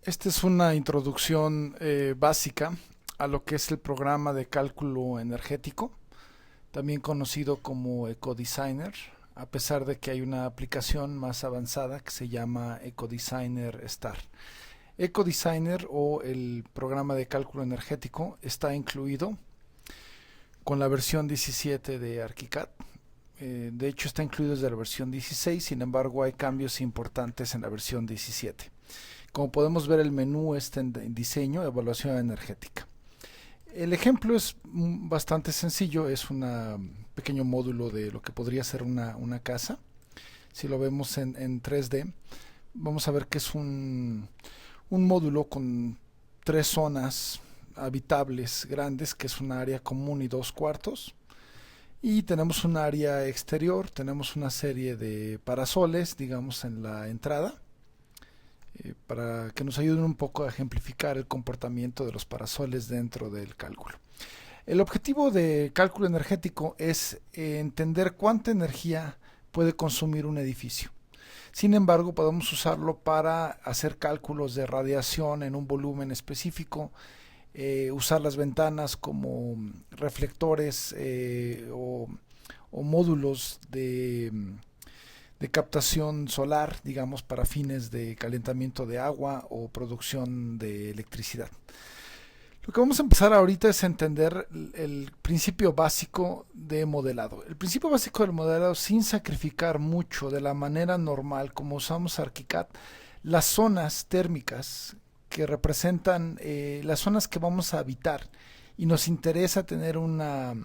Esta es una introducción básica a lo que es el programa de cálculo energético, también conocido como EcoDesigner, a pesar de que hay una aplicación más avanzada que se llama EcoDesigner Star. EcoDesigner o el programa de cálculo energético está incluido con la versión 17 de ArchiCAD. De hecho está incluido desde la versión 16, sin embargo hay cambios importantes en la versión 17. Como podemos ver, el menú está en diseño, evaluación energética. El ejemplo es bastante sencillo, es un pequeño módulo de lo que podría ser una casa. Si lo vemos en 3D, vamos a ver que es un módulo con tres zonas habitables grandes, que es un área común y dos cuartos. Y tenemos un área exterior, tenemos una serie de parasoles, digamos, en la entrada, para que nos ayuden un poco a ejemplificar el comportamiento de los parasoles dentro del cálculo. El objetivo de cálculo energético es entender cuánta energía puede consumir un edificio. Sin embargo, podemos usarlo para hacer cálculos de radiación en un volumen específico, usar las ventanas como reflectores o módulos de captación solar, digamos, para fines de calentamiento de agua o producción de electricidad. Lo que vamos a empezar ahorita es entender el principio básico de modelado. El principio básico del modelado, sin sacrificar mucho de la manera normal como usamos ArchiCAD, las zonas térmicas que representan las zonas que vamos a habitar y nos interesa tener una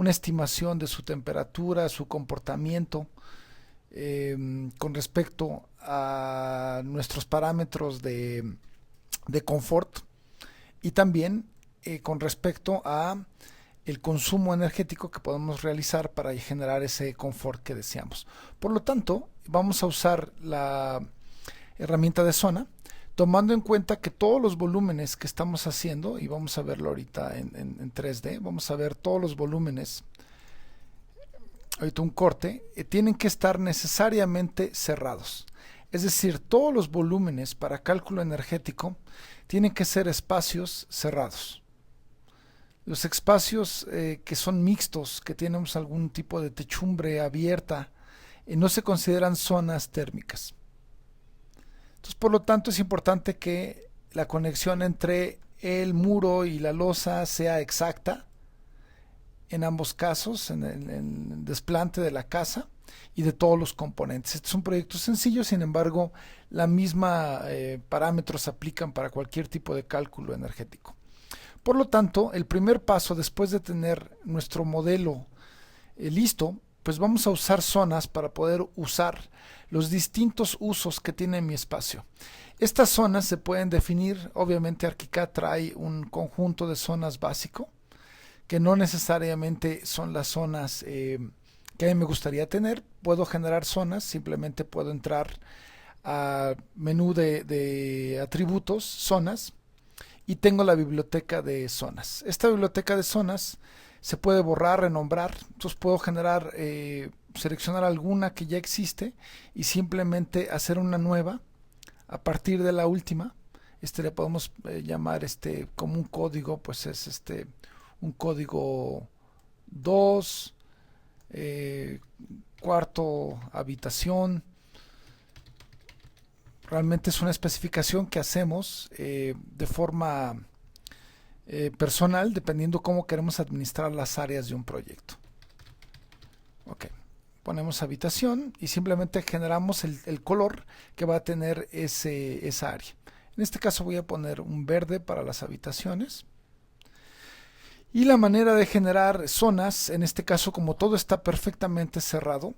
estimación de su temperatura, su comportamiento, con respecto a nuestros parámetros de confort y también con respecto a el consumo energético que podemos realizar para generar ese confort que deseamos. Por lo tanto, vamos a usar la herramienta de zona, tomando en cuenta que todos los volúmenes que estamos haciendo, y vamos a verlo ahorita en 3D, vamos a ver todos los volúmenes, ahorita un corte, tienen que estar necesariamente cerrados. Es decir, todos los volúmenes para cálculo energético tienen que ser espacios cerrados. Los espacios que son mixtos, que tenemos algún tipo de techumbre abierta, no se consideran zonas térmicas. Entonces, por lo tanto, es importante que la conexión entre el muro y la losa sea exacta en ambos casos, en el desplante de la casa y de todos los componentes. Este es un proyecto sencillo, sin embargo, la misma parámetros se aplican para cualquier tipo de cálculo energético. Por lo tanto, el primer paso, después de tener nuestro modelo listo, pues vamos a usar zonas para poder usar los distintos usos que tiene mi espacio. Estas zonas se pueden definir, obviamente ArchiCAD trae un conjunto de zonas básico, que no necesariamente son las zonas que a mí me gustaría tener. Puedo generar zonas, simplemente puedo entrar a menú de atributos, zonas, y tengo la biblioteca de zonas. Esta biblioteca de zonas se puede borrar, renombrar, entonces puedo generar, seleccionar alguna que ya existe y simplemente hacer una nueva a partir de la última. Le podemos llamar como un código, pues es un código 2, cuarto habitación. Realmente es una especificación que hacemos de forma personal, dependiendo cómo queremos administrar las áreas de un proyecto. Ok, ponemos habitación y simplemente generamos el color que va a tener esa área. En este caso voy a poner un verde para las habitaciones. Y la manera de generar zonas, en este caso, como todo está perfectamente cerrado,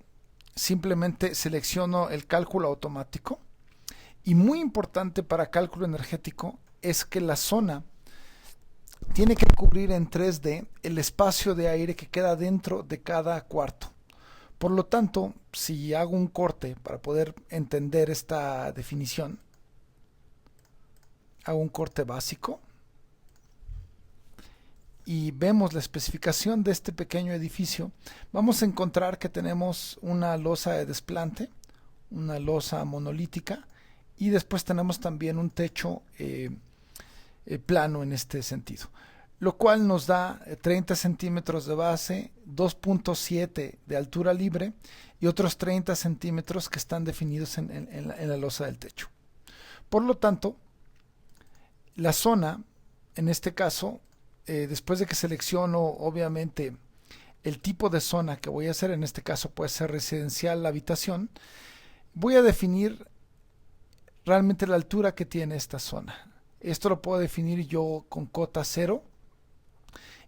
simplemente selecciono el cálculo automático. Y muy importante para cálculo energético es que la zona tiene que cubrir en 3D el espacio de aire que queda dentro de cada cuarto. Por lo tanto, si hago un corte para poder entender esta definición, hago un corte básico y vemos la especificación de este pequeño edificio, vamos a encontrar que tenemos una losa de desplante, una losa monolítica y después tenemos también un techo plano en este sentido, lo cual nos da 30 centímetros de base, 2.7 de altura libre y otros 30 centímetros que están definidos en la losa del techo. Por lo tanto, la zona, en este caso, después de que selecciono obviamente el tipo de zona que voy a hacer, en este caso puede ser residencial, habitación, voy a definir realmente la altura que tiene esta zona. Esto lo puedo definir yo con cota 0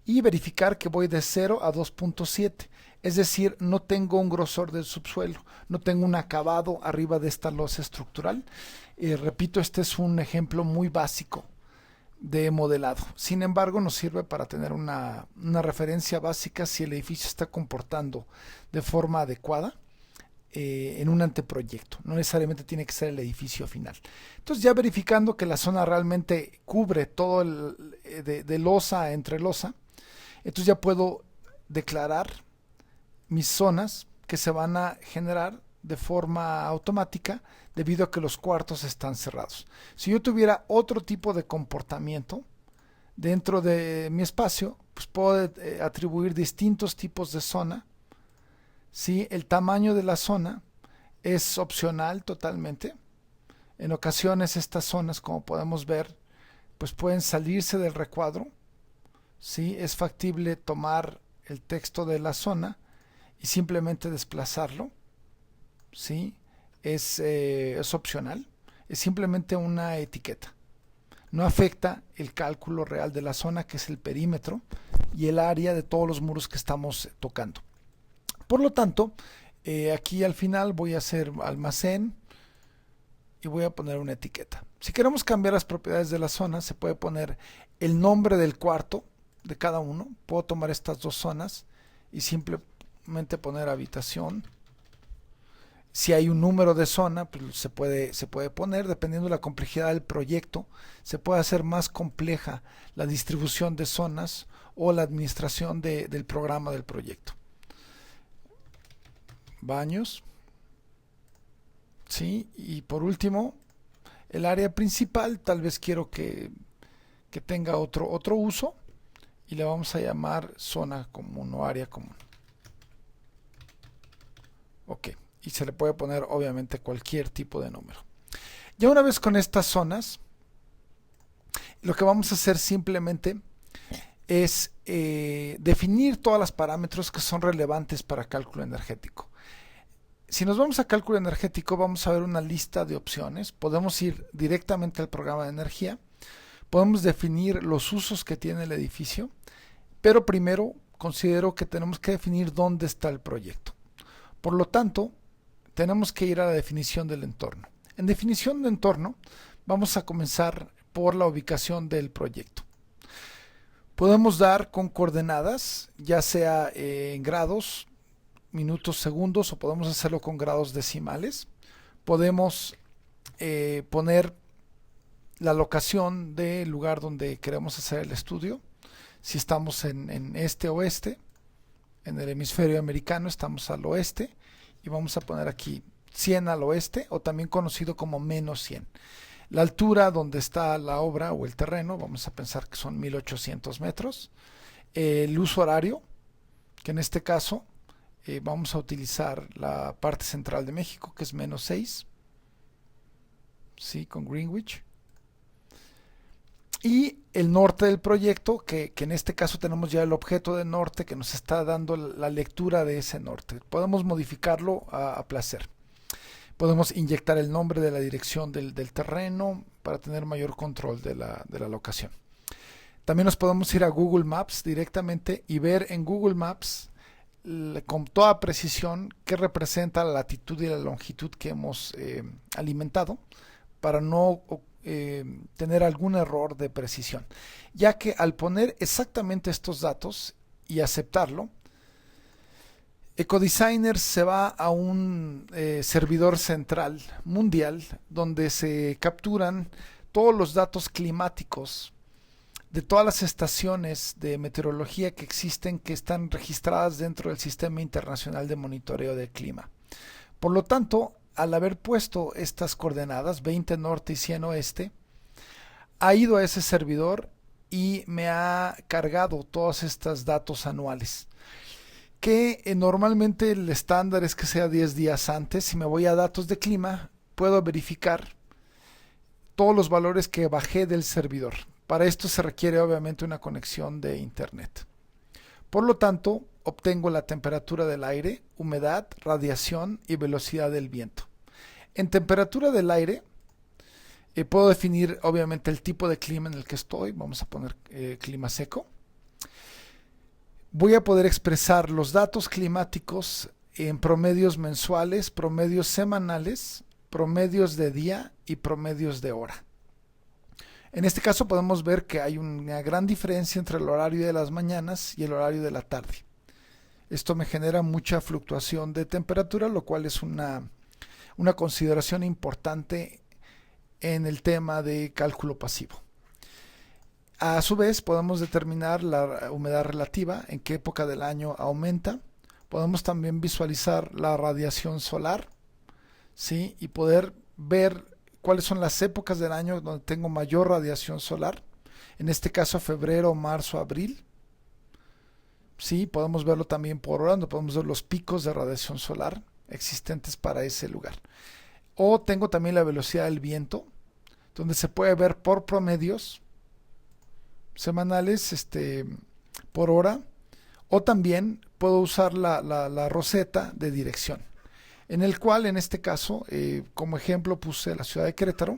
y verificar que voy de 0 a 2.7. Es decir, no tengo un grosor del subsuelo, no tengo un acabado arriba de esta losa estructural. Repito, este es un ejemplo muy básico de modelado. Sin embargo, nos sirve para tener una referencia básica si el edificio está comportando de forma adecuada en un anteproyecto. No necesariamente tiene que ser el edificio final. Entonces, ya verificando que la zona realmente cubre todo de losa entre losa, entonces ya puedo declarar mis zonas que se van a generar de forma automática debido a que los cuartos están cerrados. Si yo tuviera otro tipo de comportamiento dentro de mi espacio, pues puedo atribuir distintos tipos de zona. ¿Sí? El tamaño de la zona es opcional totalmente. En ocasiones estas zonas, como podemos ver, pues pueden salirse del recuadro. ¿Sí? Es factible tomar el texto de la zona y simplemente desplazarlo. ¿Sí? Es opcional. Es simplemente una etiqueta. No afecta el cálculo real de la zona, que es el perímetro y el área de todos los muros que estamos tocando. Por lo tanto, aquí al final voy a hacer almacén y voy a poner una etiqueta. Si queremos cambiar las propiedades de la zona, se puede poner el nombre del cuarto de cada uno. Puedo tomar estas dos zonas y simplemente poner habitación. Si hay un número de zona, pues se puede poner, dependiendo de la complejidad del proyecto. Se puede hacer más compleja la distribución de zonas o la administración del programa del proyecto. Baños, ¿sí? Y por último, el área principal, tal vez quiero que tenga otro uso y le vamos a llamar zona común o área común. Ok, y se le puede poner obviamente cualquier tipo de número. Ya una vez con estas zonas, lo que vamos a hacer simplemente es definir todos los parámetros que son relevantes para cálculo energético. Si nos vamos a cálculo energético, vamos a ver una lista de opciones. Podemos ir directamente al programa de energía. Podemos definir los usos que tiene el edificio, pero primero considero que tenemos que definir dónde está el proyecto. Por lo tanto, tenemos que ir a la definición del entorno. En definición de entorno, vamos a comenzar por la ubicación del proyecto. Podemos dar con coordenadas, ya sea en grados, minutos, segundos, o podemos hacerlo con grados decimales. Podemos poner la locación del lugar donde queremos hacer el estudio. Si estamos en este oeste, en el hemisferio americano estamos al oeste, y vamos a poner aquí 100 al oeste, o también conocido como menos 100. La altura donde está la obra o el terreno, vamos a pensar que son 1800 metros. El uso horario, que en este caso vamos a utilizar la parte central de México, que es menos 6, ¿sí? Con Greenwich. Y el norte del proyecto, que en este caso tenemos ya el objeto de norte que nos está dando la lectura de ese norte. Podemos modificarlo a placer. Podemos inyectar el nombre de la dirección del terreno para tener mayor control de la locación. También nos podemos ir a Google Maps directamente y ver en Google Maps con toda precisión qué representa la latitud y la longitud que hemos alimentado, para no tener algún error de precisión, ya que al poner exactamente estos datos y aceptarlo, EcoDesigner se va a un servidor central mundial donde se capturan todos los datos climáticos de todas las estaciones de meteorología que existen, que están registradas dentro del Sistema Internacional de Monitoreo del Clima. Por lo tanto, al haber puesto estas coordenadas, 20 norte y 100 oeste, ha ido a ese servidor y me ha cargado todos estos datos anuales. Que normalmente el estándar es que sea 10 días antes. Si me voy a datos de clima, puedo verificar todos los valores que bajé del servidor. Para esto se requiere obviamente una conexión de internet. Por lo tanto, obtengo la temperatura del aire, humedad, radiación y velocidad del viento. En temperatura del aire, puedo definir obviamente el tipo de clima en el que estoy. Vamos a poner clima seco. Voy a poder expresar los datos climáticos en promedios mensuales, promedios semanales, promedios de día y promedios de hora. En este caso podemos ver que hay una gran diferencia entre el horario de las mañanas y el horario de la tarde. Esto me genera mucha fluctuación de temperatura, lo cual es una consideración importante en el tema de cálculo pasivo. A su vez, podemos determinar la humedad relativa, en qué época del año aumenta. Podemos también visualizar la radiación solar, ¿sí? Y poder ver cuáles son las épocas del año donde tengo mayor radiación solar. En este caso, febrero, marzo, abril. Sí, podemos verlo también por hora, donde podemos ver los picos de radiación solar existentes para ese lugar. O tengo también la velocidad del viento, donde se puede ver por promedios semanales por hora, o también puedo usar la roseta de dirección, en el cual en este caso como ejemplo puse la ciudad de Querétaro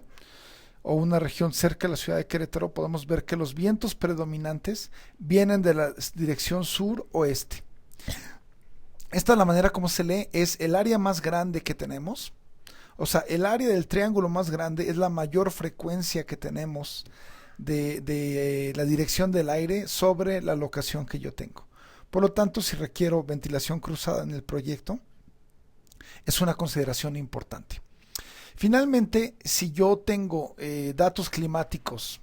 o una región cerca de la ciudad de Querétaro. Podemos ver que los vientos predominantes vienen de la dirección sur-oeste. Esta es la manera como se lee, es el área más grande que tenemos, o sea, el área del triángulo más grande es la mayor frecuencia que tenemos de la dirección del aire sobre la locación que yo tengo. Por lo tanto, si requiero ventilación cruzada en el proyecto, es una consideración importante. Finalmente, si yo tengo datos climáticos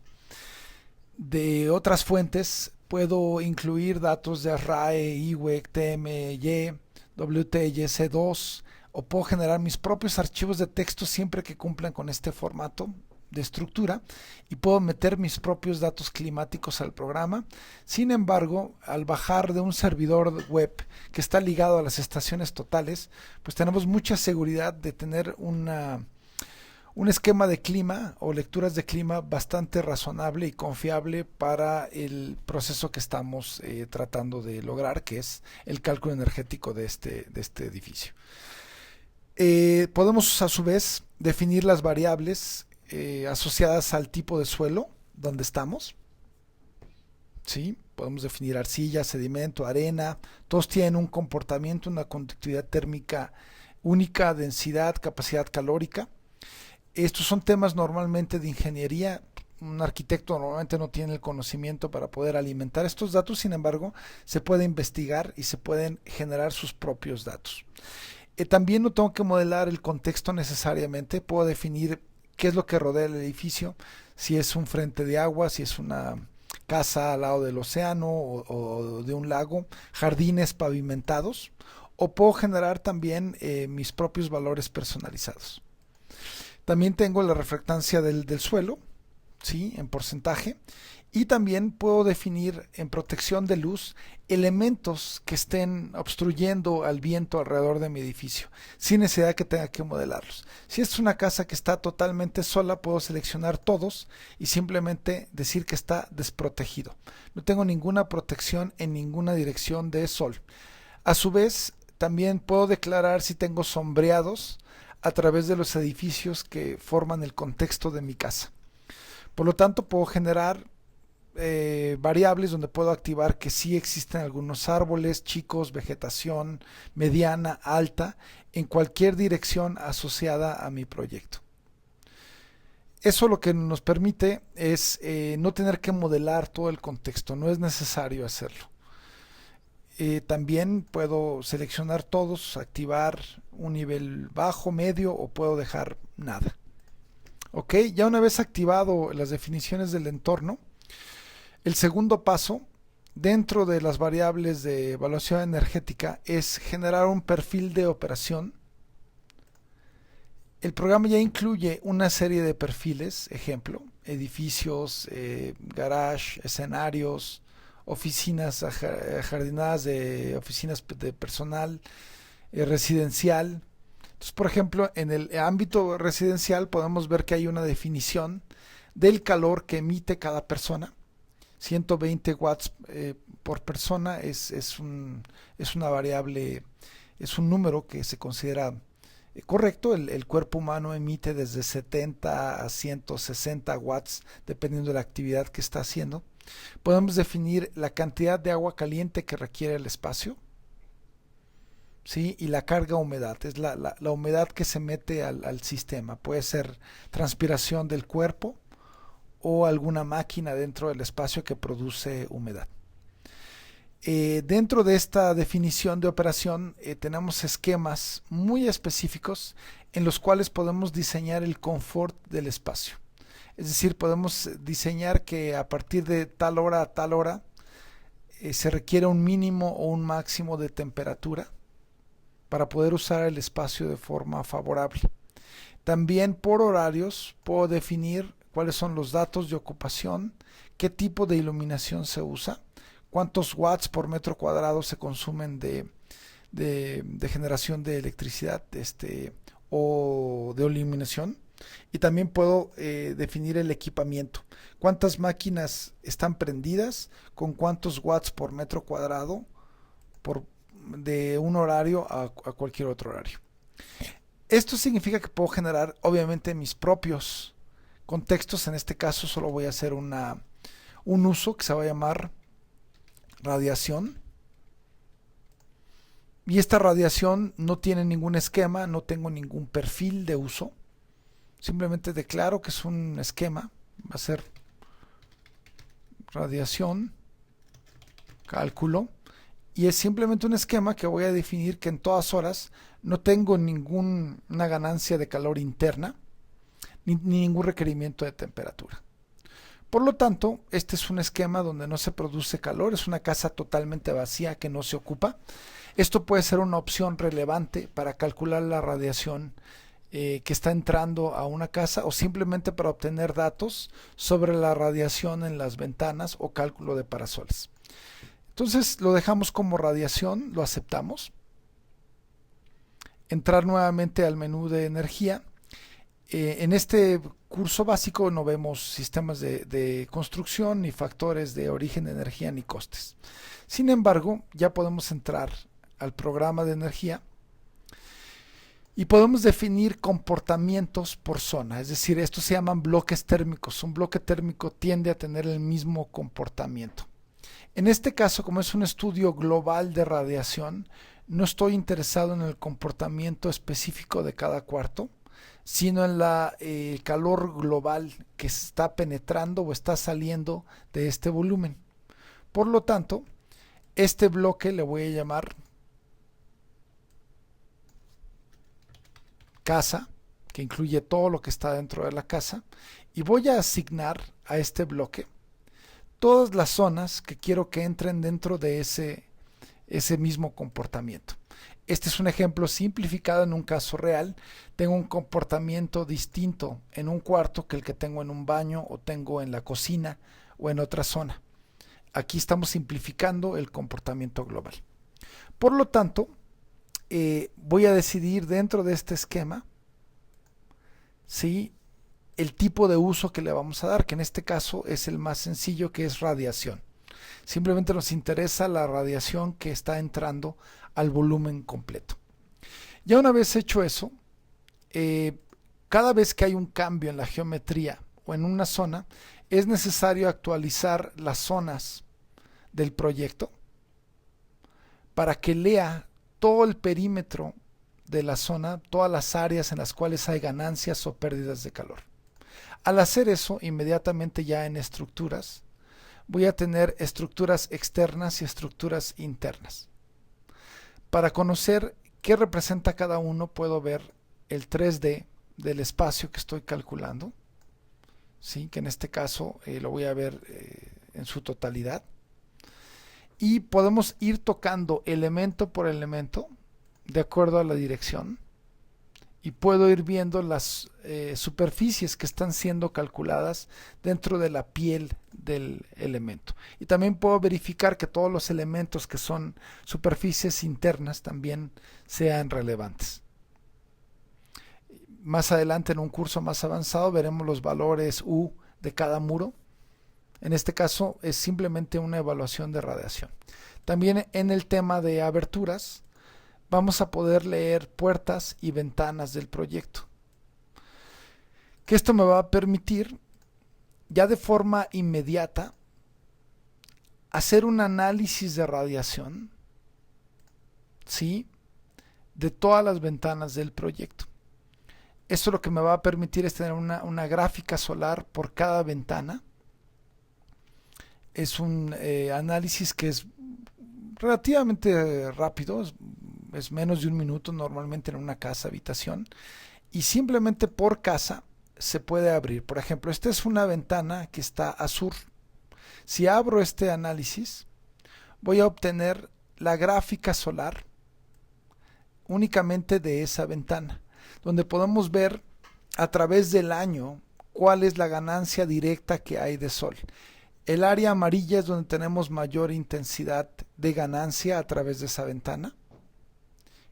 de otras fuentes, puedo incluir datos de RAE, IWEC, TMY, WTYC2, o puedo generar mis propios archivos de texto siempre que cumplan con este formato de estructura, y puedo meter mis propios datos climáticos al programa. Sin embargo, al bajar de un servidor web que está ligado a las estaciones totales, pues tenemos mucha seguridad de tener un esquema de clima o lecturas de clima bastante razonable y confiable para el proceso que estamos tratando de lograr, que es el cálculo energético de este edificio. Podemos a su vez definir las variables asociadas al tipo de suelo donde estamos. ¿Sí? Podemos definir arcilla, sedimento, arena. Todos tienen un comportamiento, una conductividad térmica única, densidad, capacidad calórica. Estos son temas normalmente de ingeniería. Un arquitecto normalmente no tiene el conocimiento para poder alimentar estos datos. Sin embargo, se puede investigar y se pueden generar sus propios datos. También no tengo que modelar el contexto necesariamente. Puedo definir qué es lo que rodea el edificio, si es un frente de agua, si es una casa al lado del océano o de un lago, jardines pavimentados, o puedo generar también mis propios valores personalizados. También tengo la refractancia del suelo, ¿sí? En porcentaje, y también puedo definir en protección de luz elementos que estén obstruyendo al viento alrededor de mi edificio, sin necesidad de que tenga que modelarlos. Si es una casa que está totalmente sola, puedo seleccionar todos y simplemente decir que está desprotegido. No tengo ninguna protección en ninguna dirección de sol. A su vez, también puedo declarar si tengo sombreados a través de los edificios que forman el contexto de mi casa. Por lo tanto, puedo generar variables donde puedo activar que sí existen algunos árboles, chicos, vegetación mediana, alta, en cualquier dirección asociada a mi proyecto. Eso lo que nos permite es no tener que modelar todo el contexto, no es necesario hacerlo. También puedo seleccionar todos, activar un nivel bajo, medio, o puedo dejar nada. Ok, ya una vez activado las definiciones del entorno, el segundo paso dentro de las variables de evaluación energética es generar un perfil de operación El programa ya incluye una serie de perfiles, ejemplo, edificios, garage, escenarios, oficinas ajardinadas de oficinas de personal, residencial. Entonces, por ejemplo, en el ámbito residencial podemos ver que hay una definición del calor que emite cada persona. 120 watts por persona es una variable, es un número que se considera correcto. El cuerpo humano emite desde 70 a 160 watts dependiendo de la actividad que está haciendo. Podemos definir la cantidad de agua caliente que requiere el espacio, ¿sí? Y la carga humedad, es la humedad que se mete al sistema. Puede ser transpiración del cuerpo o alguna máquina dentro del espacio que produce humedad. Dentro de esta definición de operación tenemos esquemas muy específicos en los cuales podemos diseñar el confort del espacio. Es decir, podemos diseñar que a partir de tal hora a tal hora se requiere un mínimo o un máximo de temperatura para poder usar el espacio de forma favorable. También por horarios puedo definir cuáles son los datos de ocupación, qué tipo de iluminación se usa, cuántos watts por metro cuadrado se consumen de generación de electricidad o de iluminación. Y también puedo definir el equipamiento, cuántas máquinas están prendidas, con cuántos watts por metro cuadrado de un horario a cualquier otro horario. Esto significa que puedo generar obviamente mis propios contextos. En este caso solo voy a hacer un uso que se va a llamar radiación, y esta radiación no tiene ningún esquema, no tengo ningún perfil de uso, simplemente declaro que es un esquema. Va a ser radiación, cálculo, y es simplemente un esquema que voy a definir que en todas horas no tengo ninguna ganancia de calor interna ni ningún requerimiento de temperatura. Por lo tanto, este es un esquema donde no se produce calor, es una casa totalmente vacía que no se ocupa. Esto puede ser una opción relevante para calcular la radiación que está entrando a una casa, o simplemente para obtener datos sobre la radiación en las ventanas o cálculo de parasoles. Entonces lo dejamos como radiación, lo aceptamos. Entrar nuevamente al menú de energía. En este curso básico no vemos sistemas de construcción, ni factores de origen de energía, ni costes. Sin embargo, ya podemos entrar al programa de energía y podemos definir comportamientos por zona. Es decir, estos se llaman bloques térmicos. Un bloque térmico tiende a tener el mismo comportamiento. En este caso, como es un estudio global de radiación, no estoy interesado en el comportamiento específico de cada cuarto, sino en el calor global que está penetrando o está saliendo de este volumen. Por lo tanto, este bloque le voy a llamar casa, que incluye todo lo que está dentro de la casa, y voy a asignar a este bloque todas las zonas que quiero que entren dentro de ese mismo comportamiento. Este es un ejemplo simplificado en un caso real. Tengo un comportamiento distinto en un cuarto que el que tengo en un baño, o tengo en la cocina, o en otra zona. Aquí estamos simplificando el comportamiento global. Por lo tanto, voy a decidir dentro de este esquema, ¿sí?, el tipo de uso que le vamos a dar, que en este caso es el más sencillo, que es radiación. Simplemente nos interesa la radiación que está entrando al volumen completo. Ya una vez hecho eso, cada vez que hay un cambio en la geometría o en una zona, es necesario actualizar las zonas del proyecto para que lea todo el perímetro de la zona, todas las áreas en las cuales hay ganancias o pérdidas de calor. Al hacer eso, inmediatamente ya en estructuras, voy a tener estructuras externas y estructuras internas. Para conocer qué representa cada uno, puedo ver el 3D del espacio que estoy calculando, ¿sí?, que en este caso lo voy a ver en su totalidad. Y podemos ir tocando elemento por elemento de acuerdo a la dirección, y puedo ir viendo las superficies que están siendo calculadas dentro de la piel del elemento. Y también puedo verificar que todos los elementos que son superficies internas también sean relevantes. Más adelante, en un curso más avanzado, veremos los valores U de cada muro. En este caso es simplemente una evaluación de radiación. También en el tema de aberturas vamos a poder leer puertas y ventanas del proyecto. Que esto me va a permitir ya de forma inmediata hacer un análisis de radiación, ¿sí?, de todas las ventanas del proyecto. Esto lo que me va a permitir es tener una gráfica solar por cada ventana. Es un análisis que es relativamente rápido, es menos de un minuto normalmente en una casa habitación, y simplemente por casa se puede abrir. Por ejemplo, esta es una ventana que está a sur. Si abro este análisis, voy a obtener la gráfica solar únicamente de esa ventana, donde podemos ver a través del año cuál es la ganancia directa que hay de sol. El área amarilla es donde tenemos mayor intensidad de ganancia a través de esa ventana.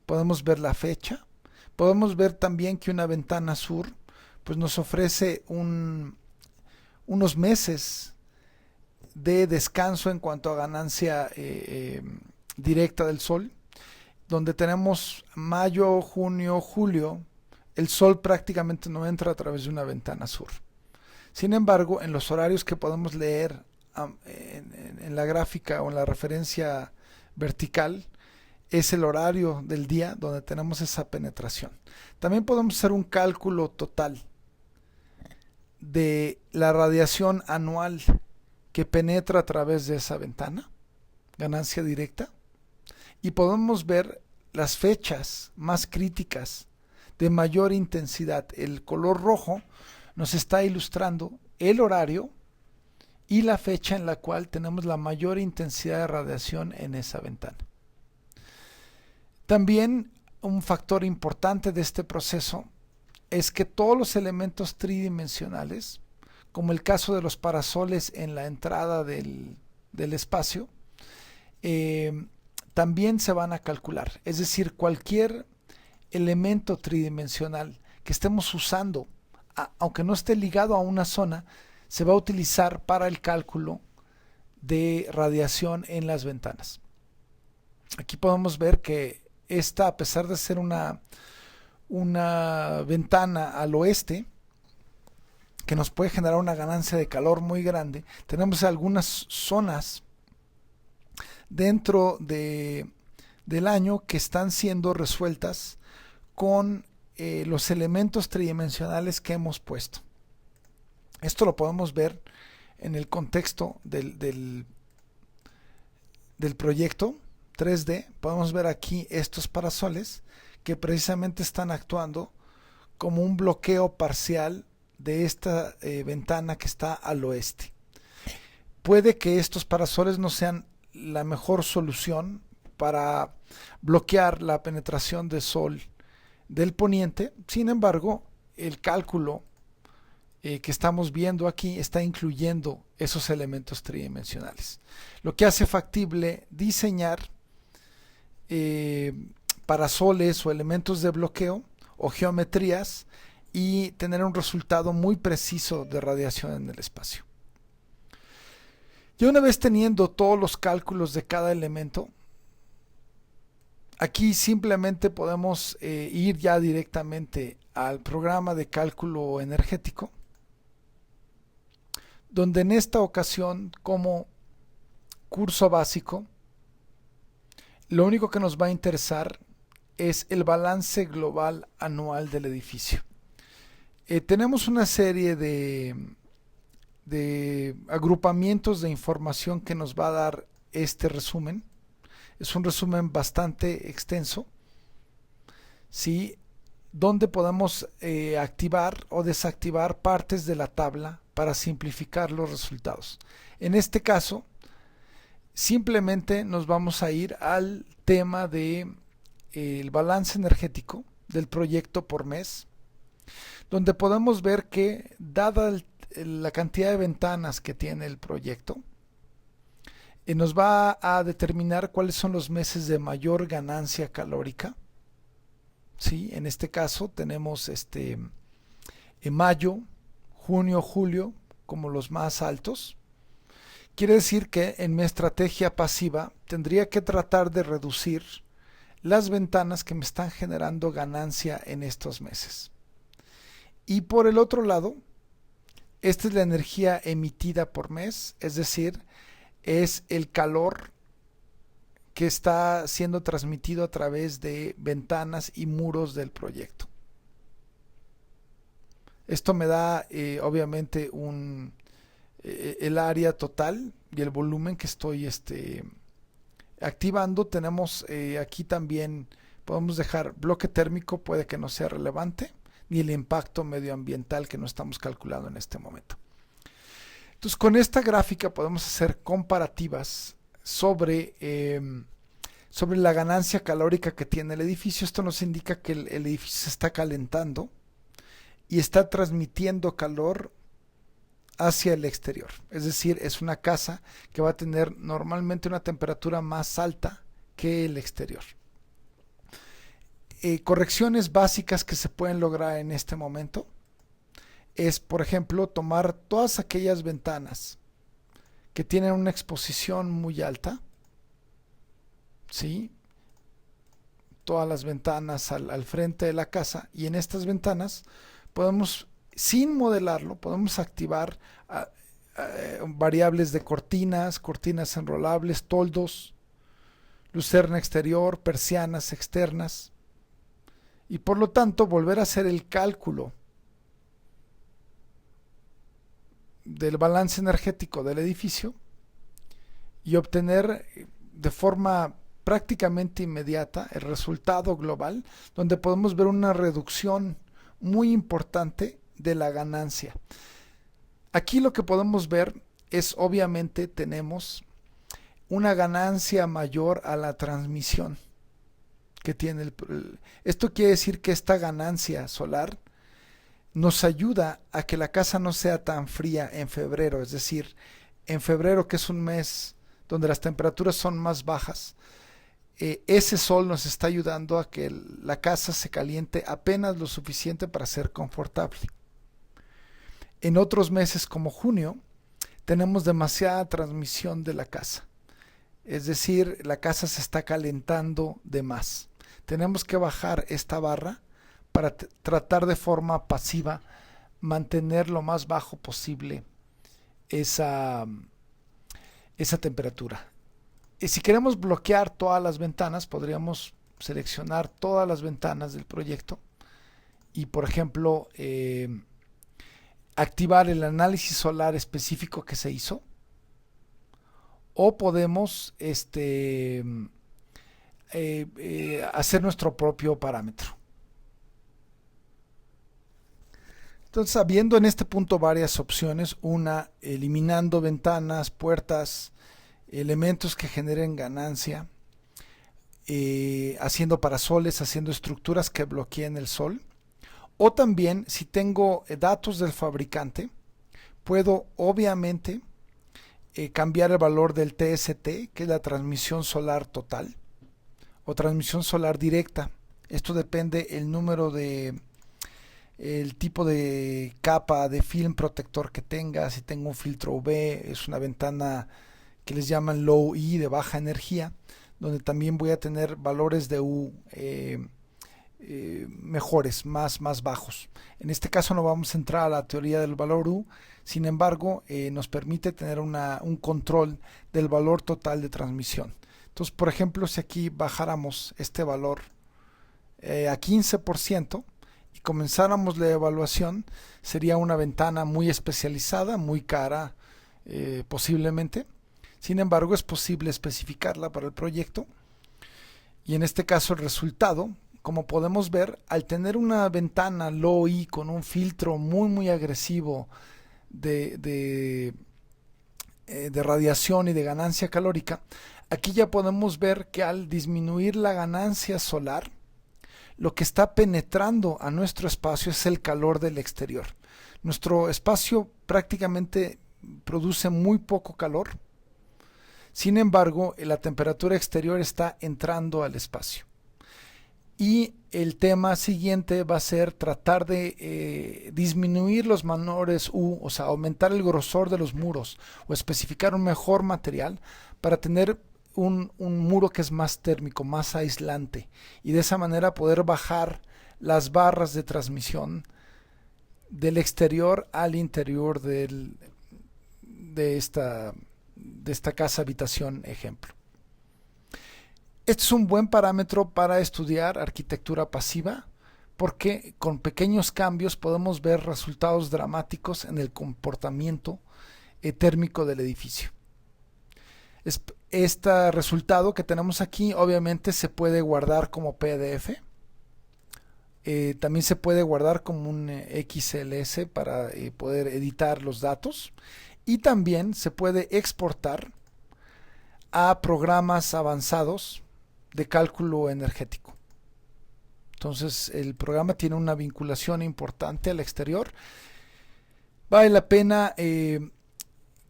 Podemos ver la fecha. Podemos ver también que una ventana sur pues nos ofrece unos meses de descanso en cuanto a ganancia directa del sol, donde tenemos mayo, junio, julio, el sol prácticamente no entra a través de una ventana sur. Sin embargo, en los horarios que podemos leer en la gráfica o en la referencia vertical, es el horario del día donde tenemos esa penetración. También podemos hacer un cálculo total de la radiación anual que penetra a través de esa ventana, ganancia directa, y podemos ver las fechas más críticas de mayor intensidad. El color rojo nos está ilustrando el horario y la fecha en la cual tenemos la mayor intensidad de radiación en esa ventana. También un factor importante de este proceso es que todos los elementos tridimensionales, como el caso de los parasoles en la entrada del espacio, también se van a calcular. Es decir, cualquier elemento tridimensional que estemos usando, aunque no esté ligado a una zona, se va a utilizar para el cálculo de radiación en las ventanas. Aquí podemos ver que esta, a pesar de ser una ventana al oeste, que nos puede generar una ganancia de calor muy grande, tenemos algunas zonas dentro del año que están siendo resueltas con los elementos tridimensionales que hemos puesto. Esto lo podemos ver en el contexto del proyecto 3D. Podemos ver aquí estos parasoles que precisamente están actuando como un bloqueo parcial de esta ventana que está al oeste. Puede que estos parasoles no sean la mejor solución para bloquear la penetración de sol del poniente. Sin embargo, el cálculo que estamos viendo aquí está incluyendo esos elementos tridimensionales, lo que hace factible diseñar parasoles o elementos de bloqueo o geometrías y tener un resultado muy preciso de radiación en el espacio. Y una vez teniendo todos los cálculos de cada elemento, aquí simplemente podemos ir ya directamente al programa de cálculo energético, donde en esta ocasión, como curso básico, lo único que nos va a interesar es el balance global anual del edificio. Tenemos una serie de agrupamientos de información que nos va a dar este resumen. Es un resumen bastante extenso, ¿sí?, donde podemos activar o desactivar partes de la tabla para simplificar los resultados. En este caso, simplemente nos vamos a ir al tema de el balance energético del proyecto por mes, donde podemos ver que dada la cantidad de ventanas que tiene el proyecto, nos va a determinar cuáles son los meses de mayor ganancia calórica. ¿Sí? En este caso tenemos en mayo, junio, julio como los más altos. Quiere decir que en mi estrategia pasiva tendría que tratar de reducir las ventanas que me están generando ganancia en estos meses. Y por el otro lado, esta es la energía emitida por mes, es decir, es el calor que está siendo transmitido a través de ventanas y muros del proyecto. Esto me da obviamente el área total y el volumen que estoy activando. Tenemos aquí también, podemos dejar bloque térmico, puede que no sea relevante, ni el impacto medioambiental que no estamos calculando en este momento. Entonces, con esta gráfica podemos hacer comparativas sobre la ganancia calórica que tiene el edificio. Esto nos indica que el edificio se está calentando y está transmitiendo calor hacia el exterior. Es decir, es una casa que va a tener normalmente una temperatura más alta que el exterior. Correcciones básicas que se pueden lograr en este momento es, por ejemplo, tomar todas aquellas ventanas que tienen una exposición muy alta, ¿sí? Todas las ventanas al frente de la casa, y en estas ventanas podemos, sin modelarlo, podemos activar variables de cortinas enrolables, toldos, lucerna exterior, persianas externas, y por lo tanto volver a hacer el cálculo del balance energético del edificio y obtener de forma prácticamente inmediata el resultado global, donde podemos ver una reducción muy importante de la ganancia. Aquí lo que podemos ver es, obviamente, tenemos una ganancia mayor a la transmisión que tiene esto quiere decir que esta ganancia solar nos ayuda a que la casa no sea tan fría en febrero. Es decir, en febrero, que es un mes donde las temperaturas son más bajas, ese sol nos está ayudando a que la casa se caliente apenas lo suficiente para ser confortable. En otros meses como junio tenemos demasiada transmisión de la casa, es decir, la casa se está calentando de más. Tenemos que bajar esta barra para tratar de forma pasiva mantener lo más bajo posible esa temperatura. Y si queremos bloquear todas las ventanas, podríamos seleccionar todas las ventanas del proyecto y, por ejemplo, activar el análisis solar específico que se hizo, o podemos hacer nuestro propio parámetro. Entonces, habiendo en este punto varias opciones, una, eliminando ventanas, puertas, elementos que generen ganancia, haciendo parasoles, haciendo estructuras que bloqueen el sol, o también, si tengo datos del fabricante, puedo obviamente cambiar el valor del TST, que es la transmisión solar total, o transmisión solar directa. Esto depende el tipo de capa de film protector que tenga. Si tengo un filtro UV, es una ventana que les llaman low E, de baja energía, donde también voy a tener valores de U mejores, más bajos. En este caso no vamos a entrar a la teoría del valor U, sin embargo nos permite tener un control del valor total de transmisión. Entonces, por ejemplo, si aquí bajáramos este valor a 15% y comenzáramos la evaluación, sería una ventana muy especializada, muy cara posiblemente. Sin embargo, es posible especificarla para el proyecto, y en este caso el resultado, como podemos ver, al tener una ventana low E con un filtro muy agresivo de radiación y de ganancia calórica, aquí ya podemos ver que al disminuir la ganancia solar, lo que está penetrando a nuestro espacio es el calor del exterior. Nuestro espacio prácticamente produce muy poco calor. Sin embargo, la temperatura exterior está entrando al espacio. Y el tema siguiente va a ser tratar de disminuir los menores U, o sea, aumentar el grosor de los muros o especificar un mejor material para tener un muro que es más térmico, más aislante, y de esa manera poder bajar las barras de transmisión del exterior al interior de esta casa habitación ejemplo. Este es un buen parámetro para estudiar arquitectura pasiva porque con pequeños cambios podemos ver resultados dramáticos en el comportamiento térmico del edificio. Este resultado que tenemos aquí obviamente se puede guardar como PDF. También se puede guardar como un XLS para poder editar los datos. Y también se puede exportar a programas avanzados de cálculo energético. Entonces el programa tiene una vinculación importante al exterior. Vale la pena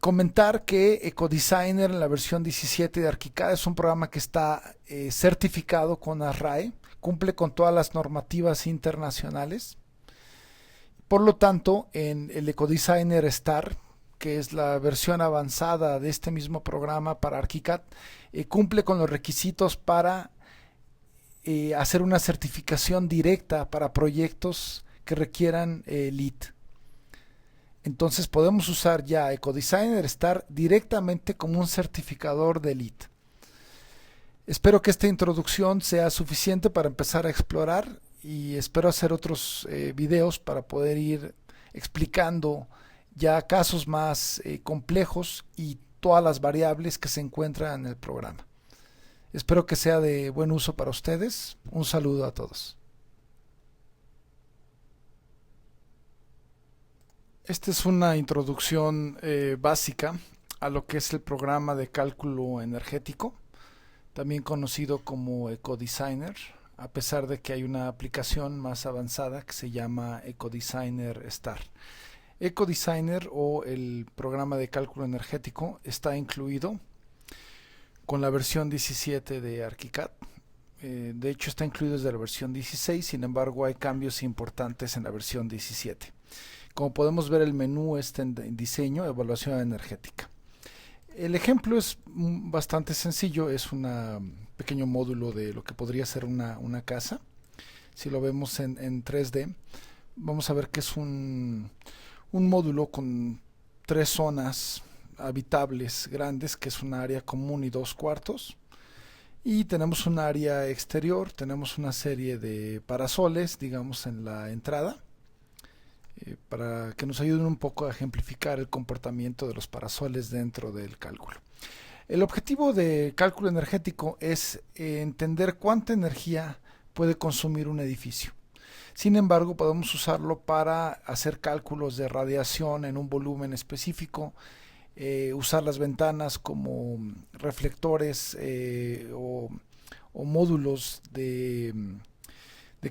comentar que EcoDesigner en la versión 17 de ArchiCAD es un programa que está certificado con ASRAE, cumple con todas las normativas internacionales. Por lo tanto, en el EcoDesigner Star, que es la versión avanzada de este mismo programa para ArchiCAD, cumple con los requisitos para hacer una certificación directa para proyectos que requieran LEED. Entonces podemos usar ya EcoDesigner Star directamente como un certificador de LEED. Espero que esta introducción sea suficiente para empezar a explorar y espero hacer otros videos para poder ir explicando ya casos más complejos y todas las variables que se encuentran en el programa. Espero que sea de buen uso para ustedes. Un saludo a todos. Esta es una introducción básica a lo que es el programa de cálculo energético, también conocido como EcoDesigner, a pesar de que hay una aplicación más avanzada que se llama EcoDesigner Star. EcoDesigner o el programa de cálculo energético está incluido con la versión 17 de ArchiCAD. De hecho está incluido desde la versión 16, sin embargo hay cambios importantes en la versión 17. Como podemos ver, el menú está en diseño, evaluación energética. El ejemplo es bastante sencillo, es un pequeño módulo de lo que podría ser una casa. Si lo vemos en 3D, vamos a ver que es un módulo con 3 zonas habitables grandes, que es un área común y 2 cuartos. Y tenemos un área exterior, tenemos una serie de parasoles, digamos, en la entrada, para que nos ayuden un poco a ejemplificar el comportamiento de los parasoles dentro del cálculo. El objetivo de cálculo energético es entender cuánta energía puede consumir un edificio. Sin embargo, podemos usarlo para hacer cálculos de radiación en un volumen específico, usar las ventanas como reflectores o módulos de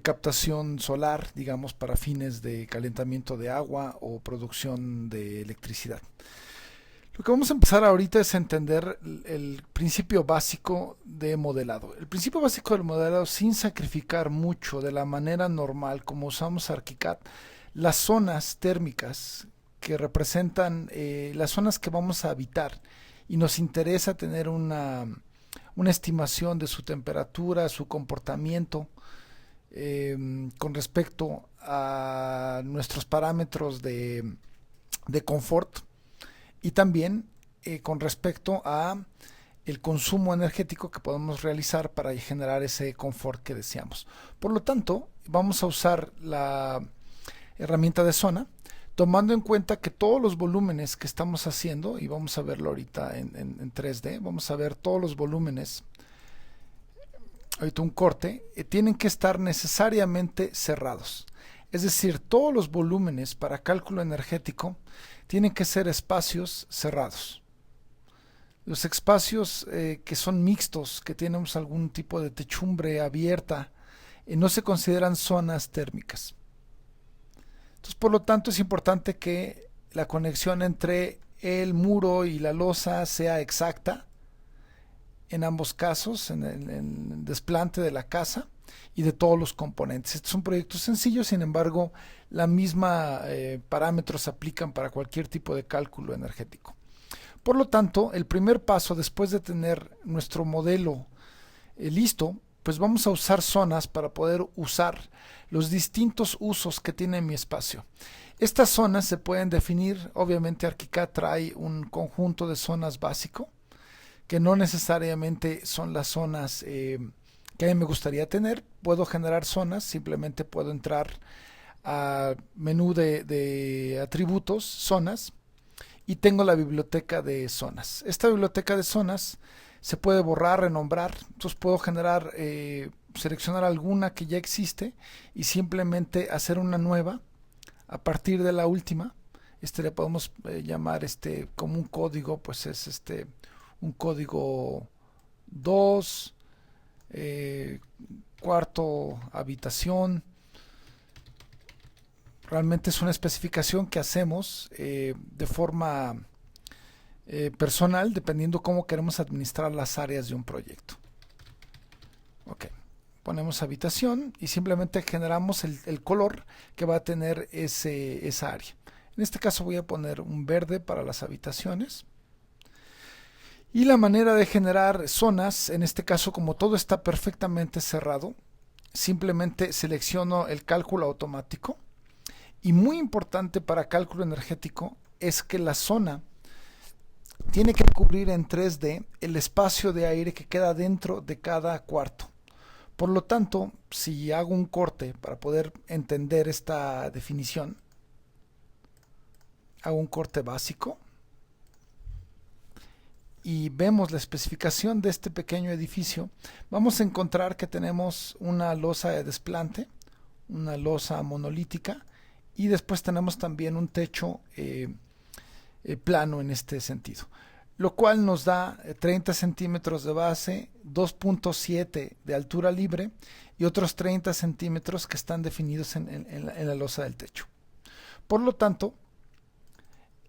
captación solar, digamos, para fines de calentamiento de agua o producción de electricidad. Lo que vamos a empezar ahorita es entender el principio básico de modelado. El principio básico del modelado, sin sacrificar mucho de la manera normal como usamos ArchiCAD, las zonas térmicas que representan las zonas que vamos a habitar y nos interesa tener una estimación de su temperatura, su comportamiento, con respecto a nuestros parámetros de confort y también con respecto a el consumo energético que podemos realizar para generar ese confort que deseamos. Por lo tanto, vamos a usar la herramienta de zona, tomando en cuenta que todos los volúmenes que estamos haciendo, y vamos a verlo ahorita en 3D, vamos a ver todos los volúmenes, ahorita un corte, tienen que estar necesariamente cerrados. Es decir, todos los volúmenes para cálculo energético tienen que ser espacios cerrados. Los espacios que son mixtos, que tenemos algún tipo de techumbre abierta, no se consideran zonas térmicas. Entonces, por lo tanto, es importante que la conexión entre el muro y la losa sea exacta en ambos casos, en el desplante de la casa y de todos los componentes. Este es un proyecto sencillo, sin embargo, la misma parámetros se aplican para cualquier tipo de cálculo energético. Por lo tanto, el primer paso, después de tener nuestro modelo listo, pues vamos a usar zonas para poder usar los distintos usos que tiene mi espacio. Estas zonas se pueden definir, obviamente ArchiCAD trae un conjunto de zonas básico, que no necesariamente son las zonas que a mí me gustaría tener. Puedo generar zonas, simplemente puedo entrar a menú de atributos, zonas, y tengo la biblioteca de zonas. Esta biblioteca de zonas se puede borrar, renombrar, entonces puedo generar, seleccionar alguna que ya existe y simplemente hacer una nueva a partir de la última. Le podemos llamar como un código, pues es un código 2, cuarto habitación. Realmente es una especificación que hacemos de forma personal, dependiendo cómo queremos administrar las áreas de un proyecto. Ok, ponemos habitación y simplemente generamos el color que va a tener esa área. En este caso voy a poner un verde para las habitaciones. Y la manera de generar zonas, en este caso como todo está perfectamente cerrado, simplemente selecciono el cálculo automático. Y muy importante para cálculo energético es que la zona tiene que cubrir en 3D el espacio de aire que queda dentro de cada cuarto. Por lo tanto, si hago un corte para poder entender esta definición, hago un corte básico y vemos la especificación de este pequeño edificio, vamos a encontrar que tenemos una losa de desplante, una losa monolítica, y después tenemos también un techo plano en este sentido, lo cual nos da 30 centímetros de base, 2.7 de altura libre y otros 30 centímetros que están definidos en la losa del techo. Por lo tanto,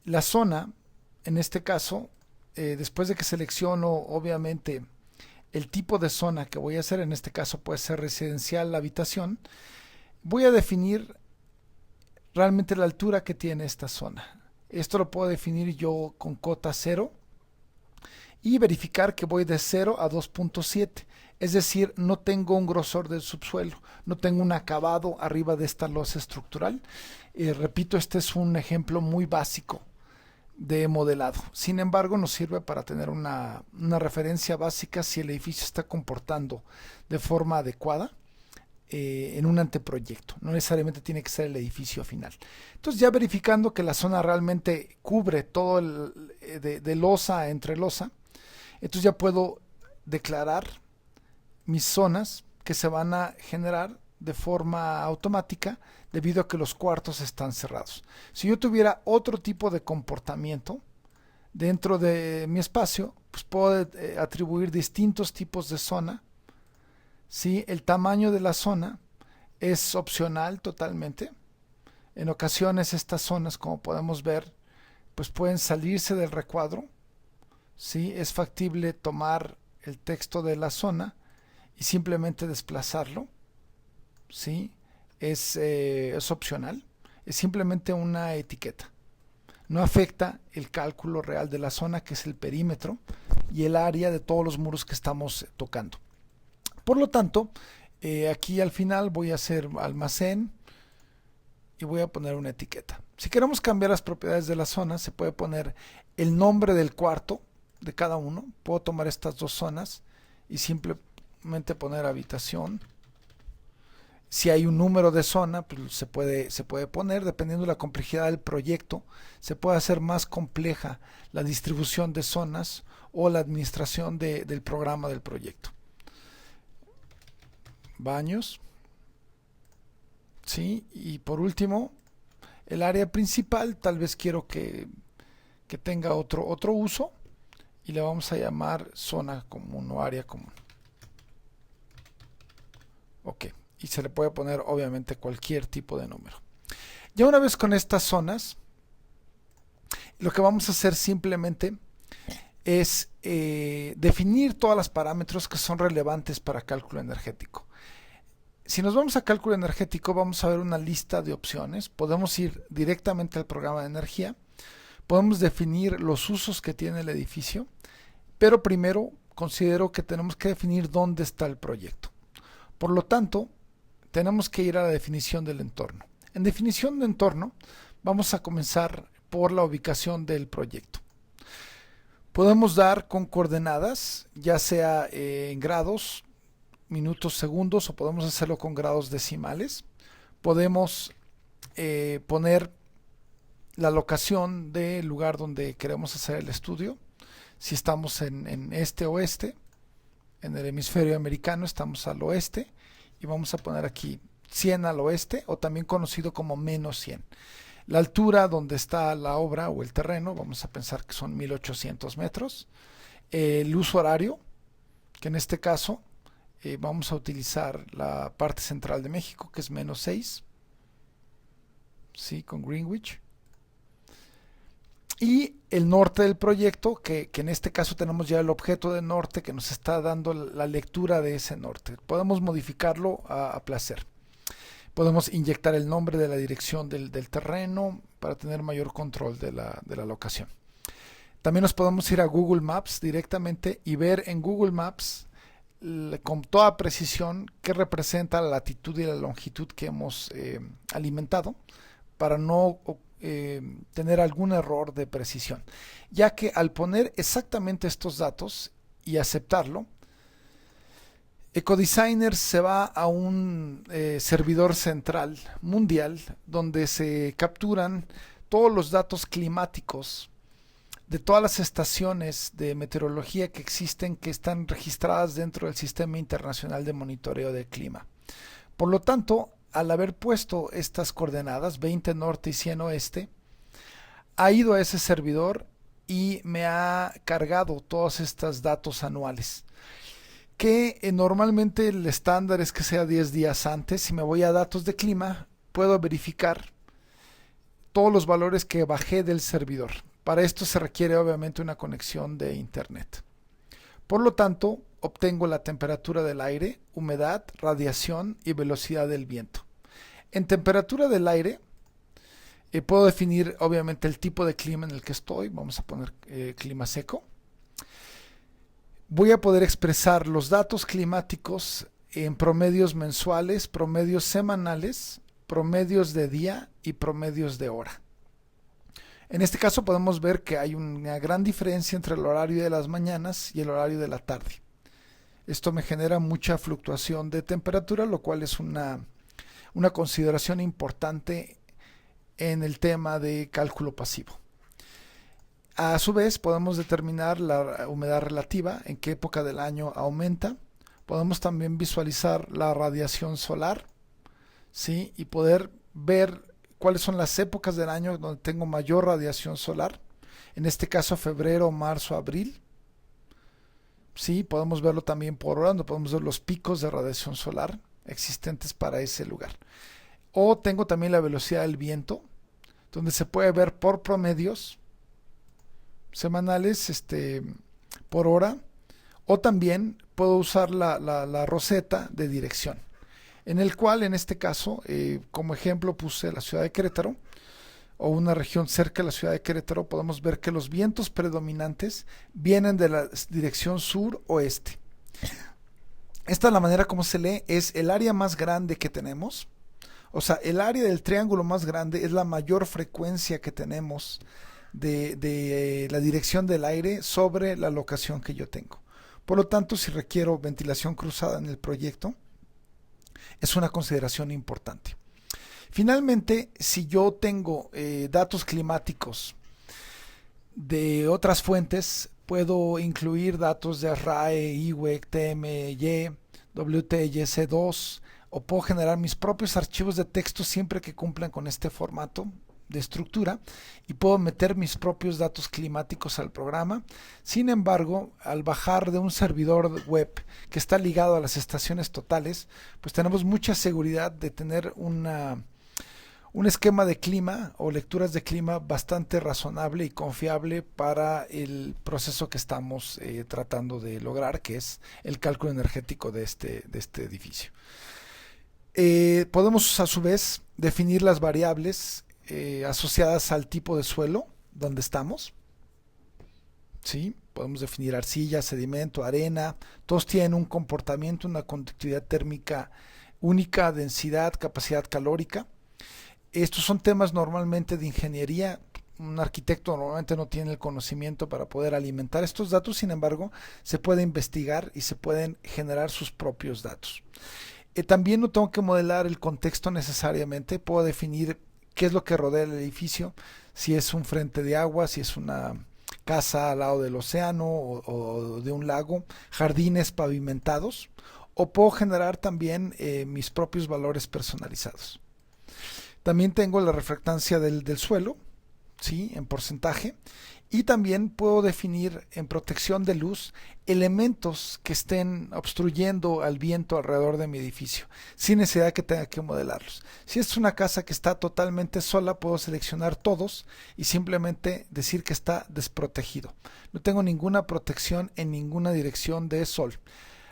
la zona, en este caso, después de que selecciono obviamente el tipo de zona que voy a hacer, en este caso puede ser residencial, habitación, voy a definir realmente la altura que tiene esta zona. Esto lo puedo definir yo con cota 0 y verificar que voy de 0 a 2.7, es decir, no tengo un grosor del subsuelo, no tengo un acabado arriba de esta losa estructural. Repito, este es un ejemplo muy básico de modelado. Sin embargo, nos sirve para tener una referencia básica si el edificio está comportando de forma adecuada en un anteproyecto. No necesariamente tiene que ser el edificio final. Entonces, ya verificando que la zona realmente cubre todo de losa entre losa, entonces ya puedo declarar mis zonas que se van a generar de forma automática debido a que los cuartos están cerrados. Si yo tuviera otro tipo de comportamiento dentro de mi espacio, pues puedo atribuir distintos tipos de zona. ¿Sí? El tamaño de la zona es opcional totalmente. En ocasiones estas zonas, como podemos ver, pues pueden salirse del recuadro. ¿Sí? Es factible tomar el texto de la zona y simplemente desplazarlo. ¿Sí? Es opcional. Es simplemente una etiqueta. No afecta el cálculo real de la zona, que es el perímetro y el área de todos los muros que estamos tocando. Por lo tanto, aquí al final voy a hacer almacén y voy a poner una etiqueta. Si queremos cambiar las propiedades de la zona, se puede poner el nombre del cuarto de cada uno. Puedo tomar estas dos zonas y simplemente poner habitación. Si hay un número de zona, pues se puede poner, dependiendo de la complejidad del proyecto. Se puede hacer más compleja la distribución de zonas o la administración del programa del proyecto. Baños, ¿sí? Y por último, el área principal, tal vez quiero que tenga otro uso y le vamos a llamar zona común o área común. Ok, y se le puede poner obviamente cualquier tipo de número. Ya una vez con estas zonas, lo que vamos a hacer simplemente es definir todos los parámetros que son relevantes para cálculo energético. Si nos vamos a cálculo energético, vamos a ver una lista de opciones. Podemos ir directamente al programa de energía. Podemos definir los usos que tiene el edificio, pero primero considero que tenemos que definir dónde está el proyecto. Por lo tanto, tenemos que ir a la definición del entorno. En definición de entorno, vamos a comenzar por la ubicación del proyecto. Podemos dar con coordenadas, ya sea en grados, minutos, segundos, o podemos hacerlo con grados decimales. Podemos poner la locación del lugar donde queremos hacer el estudio. Si estamos en este oeste, en el hemisferio americano, estamos al oeste, y vamos a poner aquí 100 al oeste, o también conocido como menos 100. La altura donde está la obra o el terreno, vamos a pensar que son 1800 metros. El uso horario, que en este caso vamos a utilizar la parte central de México, que es menos 6, ¿sí? Con Greenwich. Y el norte del proyecto, que en este caso tenemos ya el objeto de norte que nos está dando la lectura de ese norte. Podemos modificarlo a placer. Podemos inyectar el nombre de la dirección del terreno para tener mayor control de la locación. También nos podemos ir a Google Maps directamente y ver en Google Maps con toda precisión qué representa la latitud y la longitud que hemos alimentado, para no tener algún error de precisión, ya que al poner exactamente estos datos y aceptarlo, EcoDesigner se va a un servidor central mundial donde se capturan todos los datos climáticos de todas las estaciones de meteorología que existen, que están registradas dentro del Sistema Internacional de Monitoreo del Clima. Por lo tanto, al haber puesto estas coordenadas, 20 norte y 100 oeste, ha ido a ese servidor y me ha cargado todos estos datos anuales, que normalmente el estándar es que sea 10 días antes. Si me voy a datos de clima, puedo verificar todos los valores que bajé del servidor. Para esto se requiere obviamente una conexión de internet. Por lo tanto, obtengo la temperatura del aire, humedad, radiación y velocidad del viento. En temperatura del aire, puedo definir obviamente el tipo de clima en el que estoy. Vamos a poner clima seco. Voy a poder expresar los datos climáticos en promedios mensuales, promedios semanales, promedios de día y promedios de hora. En este caso podemos ver que hay una gran diferencia entre el horario de las mañanas y el horario de la tarde. Esto me genera mucha fluctuación de temperatura, lo cual es una consideración importante en el tema de cálculo pasivo. A su vez, podemos determinar la humedad relativa, en qué época del año aumenta. Podemos también visualizar la radiación solar, ¿sí? Y poder ver cuáles son las épocas del año donde tengo mayor radiación solar. En este caso, febrero, marzo, abril. Sí, podemos verlo también por hora, donde podemos ver los picos de radiación solar existentes para ese lugar. O tengo también la velocidad del viento, donde se puede ver por promedios semanales por hora, o también puedo usar la roseta de dirección, en el cual en este caso como ejemplo puse la ciudad de Querétaro, o una región cerca de la ciudad de Querétaro. Podemos ver que los vientos predominantes vienen de la dirección sur-oeste. Esta es la manera como se lee, es el área más grande que tenemos. O sea, el área del triángulo más grande es la mayor frecuencia que tenemos de la dirección del aire sobre la locación que yo tengo. Por lo tanto, si requiero ventilación cruzada en el proyecto, es una consideración importante. Finalmente, si yo tengo datos climáticos de otras fuentes, puedo incluir datos de RAE, IWEC, TMY, WTYC2, o puedo generar mis propios archivos de texto siempre que cumplan con este formato de estructura y puedo meter mis propios datos climáticos al programa. Sin embargo, al bajar de un servidor web que está ligado a las estaciones totales, pues tenemos mucha seguridad de tener un esquema de clima o lecturas de clima bastante razonable y confiable para el proceso que estamos tratando de lograr, que es el cálculo energético de este edificio. Podemos a su vez definir las variables asociadas al tipo de suelo donde estamos. ¿Sí? Podemos definir arcilla, sedimento, arena. Todos tienen un comportamiento, una conductividad térmica única, densidad, capacidad calórica. Estos son temas normalmente de ingeniería. Un arquitecto normalmente no tiene el conocimiento para poder alimentar estos datos, sin embargo, se puede investigar y se pueden generar sus propios datos. También no tengo que modelar el contexto necesariamente, puedo definir qué es lo que rodea el edificio, si es un frente de agua, si es una casa al lado del océano o de un lago, jardines pavimentados, o puedo generar también mis propios valores personalizados. También tengo la refractancia del suelo, ¿sí? En porcentaje, y también puedo definir en protección de luz elementos que estén obstruyendo al viento alrededor de mi edificio, sin necesidad de que tenga que modelarlos. Si es una casa que está totalmente sola, puedo seleccionar todos y simplemente decir que está desprotegido. No tengo ninguna protección en ninguna dirección de sol.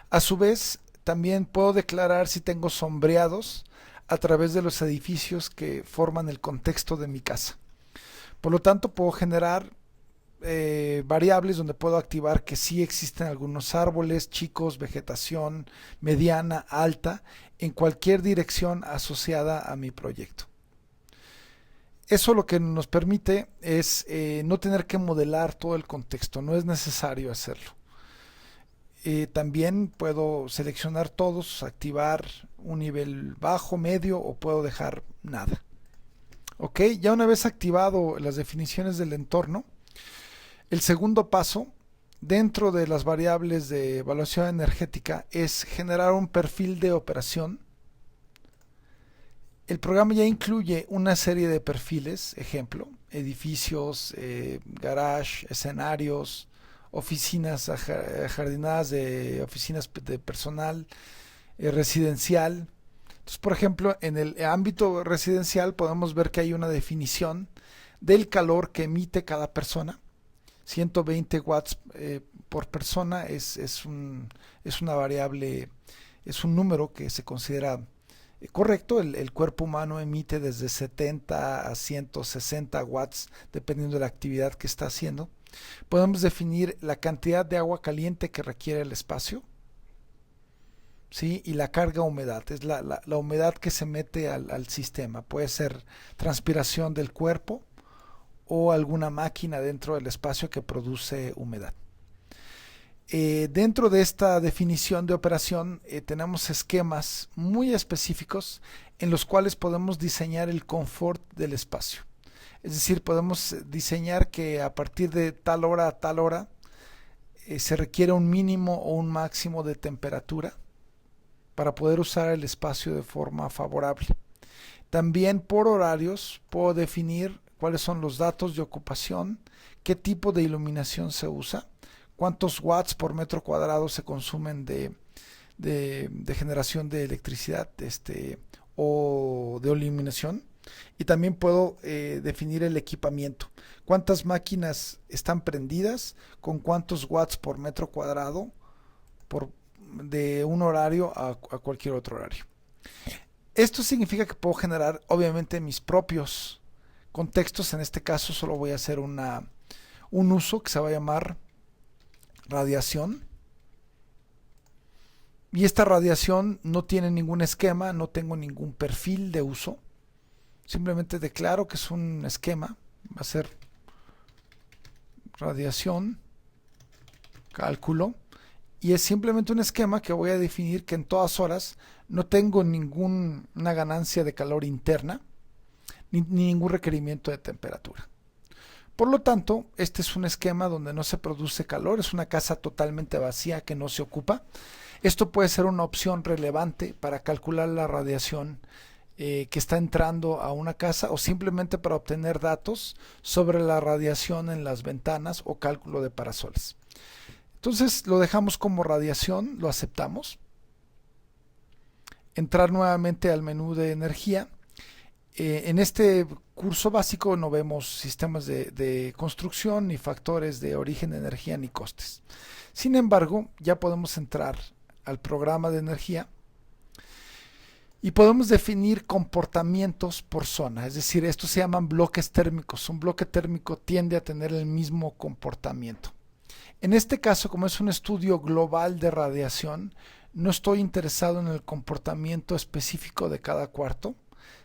A su vez, también puedo declarar si tengo sombreados a través de los edificios que forman el contexto de mi casa. Por lo tanto, puedo generar variables donde puedo activar que sí existen algunos árboles, chicos, vegetación mediana, alta, en cualquier dirección asociada a mi proyecto. Eso lo que nos permite es no tener que modelar todo el contexto, no es necesario hacerlo. También puedo seleccionar todos, activar un nivel bajo, medio o puedo dejar nada. Ok, ya una vez activado las definiciones del entorno, el segundo paso dentro de las variables de evaluación energética es generar un perfil de operación. El programa ya incluye una serie de perfiles, ejemplo, edificios, garage, escenarios, oficinas ajardinadas de oficinas de personal residencial. Entonces, por ejemplo, en el ámbito residencial podemos ver que hay una definición del calor que emite cada persona. 120 watts por persona es una variable, es un número que se considera correcto. El cuerpo humano emite desde 70 a 160 watts dependiendo de la actividad que está haciendo. Podemos definir la cantidad de agua caliente que requiere el espacio, ¿sí? Y la carga humedad, es la humedad que se mete al sistema. Puede ser transpiración del cuerpo o alguna máquina dentro del espacio que produce humedad. Dentro de esta definición de operación tenemos esquemas muy específicos en los cuales podemos diseñar el confort del espacio. Es decir, podemos diseñar que a partir de tal hora a tal hora se requiere un mínimo o un máximo de temperatura para poder usar el espacio de forma favorable. También por horarios puedo definir cuáles son los datos de ocupación, qué tipo de iluminación se usa, cuántos watts por metro cuadrado se consumen de generación de electricidad o de iluminación. Y también puedo definir el equipamiento, cuántas máquinas están prendidas, con cuántos watts por metro cuadrado de un horario a cualquier otro horario. Esto significa que puedo generar obviamente mis propios contextos. En este caso solo voy a hacer un uso que se va a llamar radiación. Y esta radiación no tiene ningún esquema, no tengo ningún perfil de uso. Simplemente declaro que es un esquema. Va a ser radiación, cálculo. Y es simplemente un esquema que voy a definir que en todas horas no tengo ninguna ganancia de calor interna ni ningún requerimiento de temperatura. Por lo tanto, este es un esquema donde no se produce calor, es una casa totalmente vacía que no se ocupa. Esto puede ser una opción relevante para calcular la radiación que está entrando a una casa, o simplemente para obtener datos sobre la radiación en las ventanas o cálculo de parasoles. Entonces lo dejamos como radiación, lo aceptamos. Entrar nuevamente al menú de energía. En este curso básico no vemos sistemas de construcción, ni factores de origen de energía, ni costes. Sin embargo, ya podemos entrar al programa de energía y podemos definir comportamientos por zona. Es decir, estos se llaman bloques térmicos. Un bloque térmico tiende a tener el mismo comportamiento. En este caso, como es un estudio global de radiación, no estoy interesado en el comportamiento específico de cada cuarto,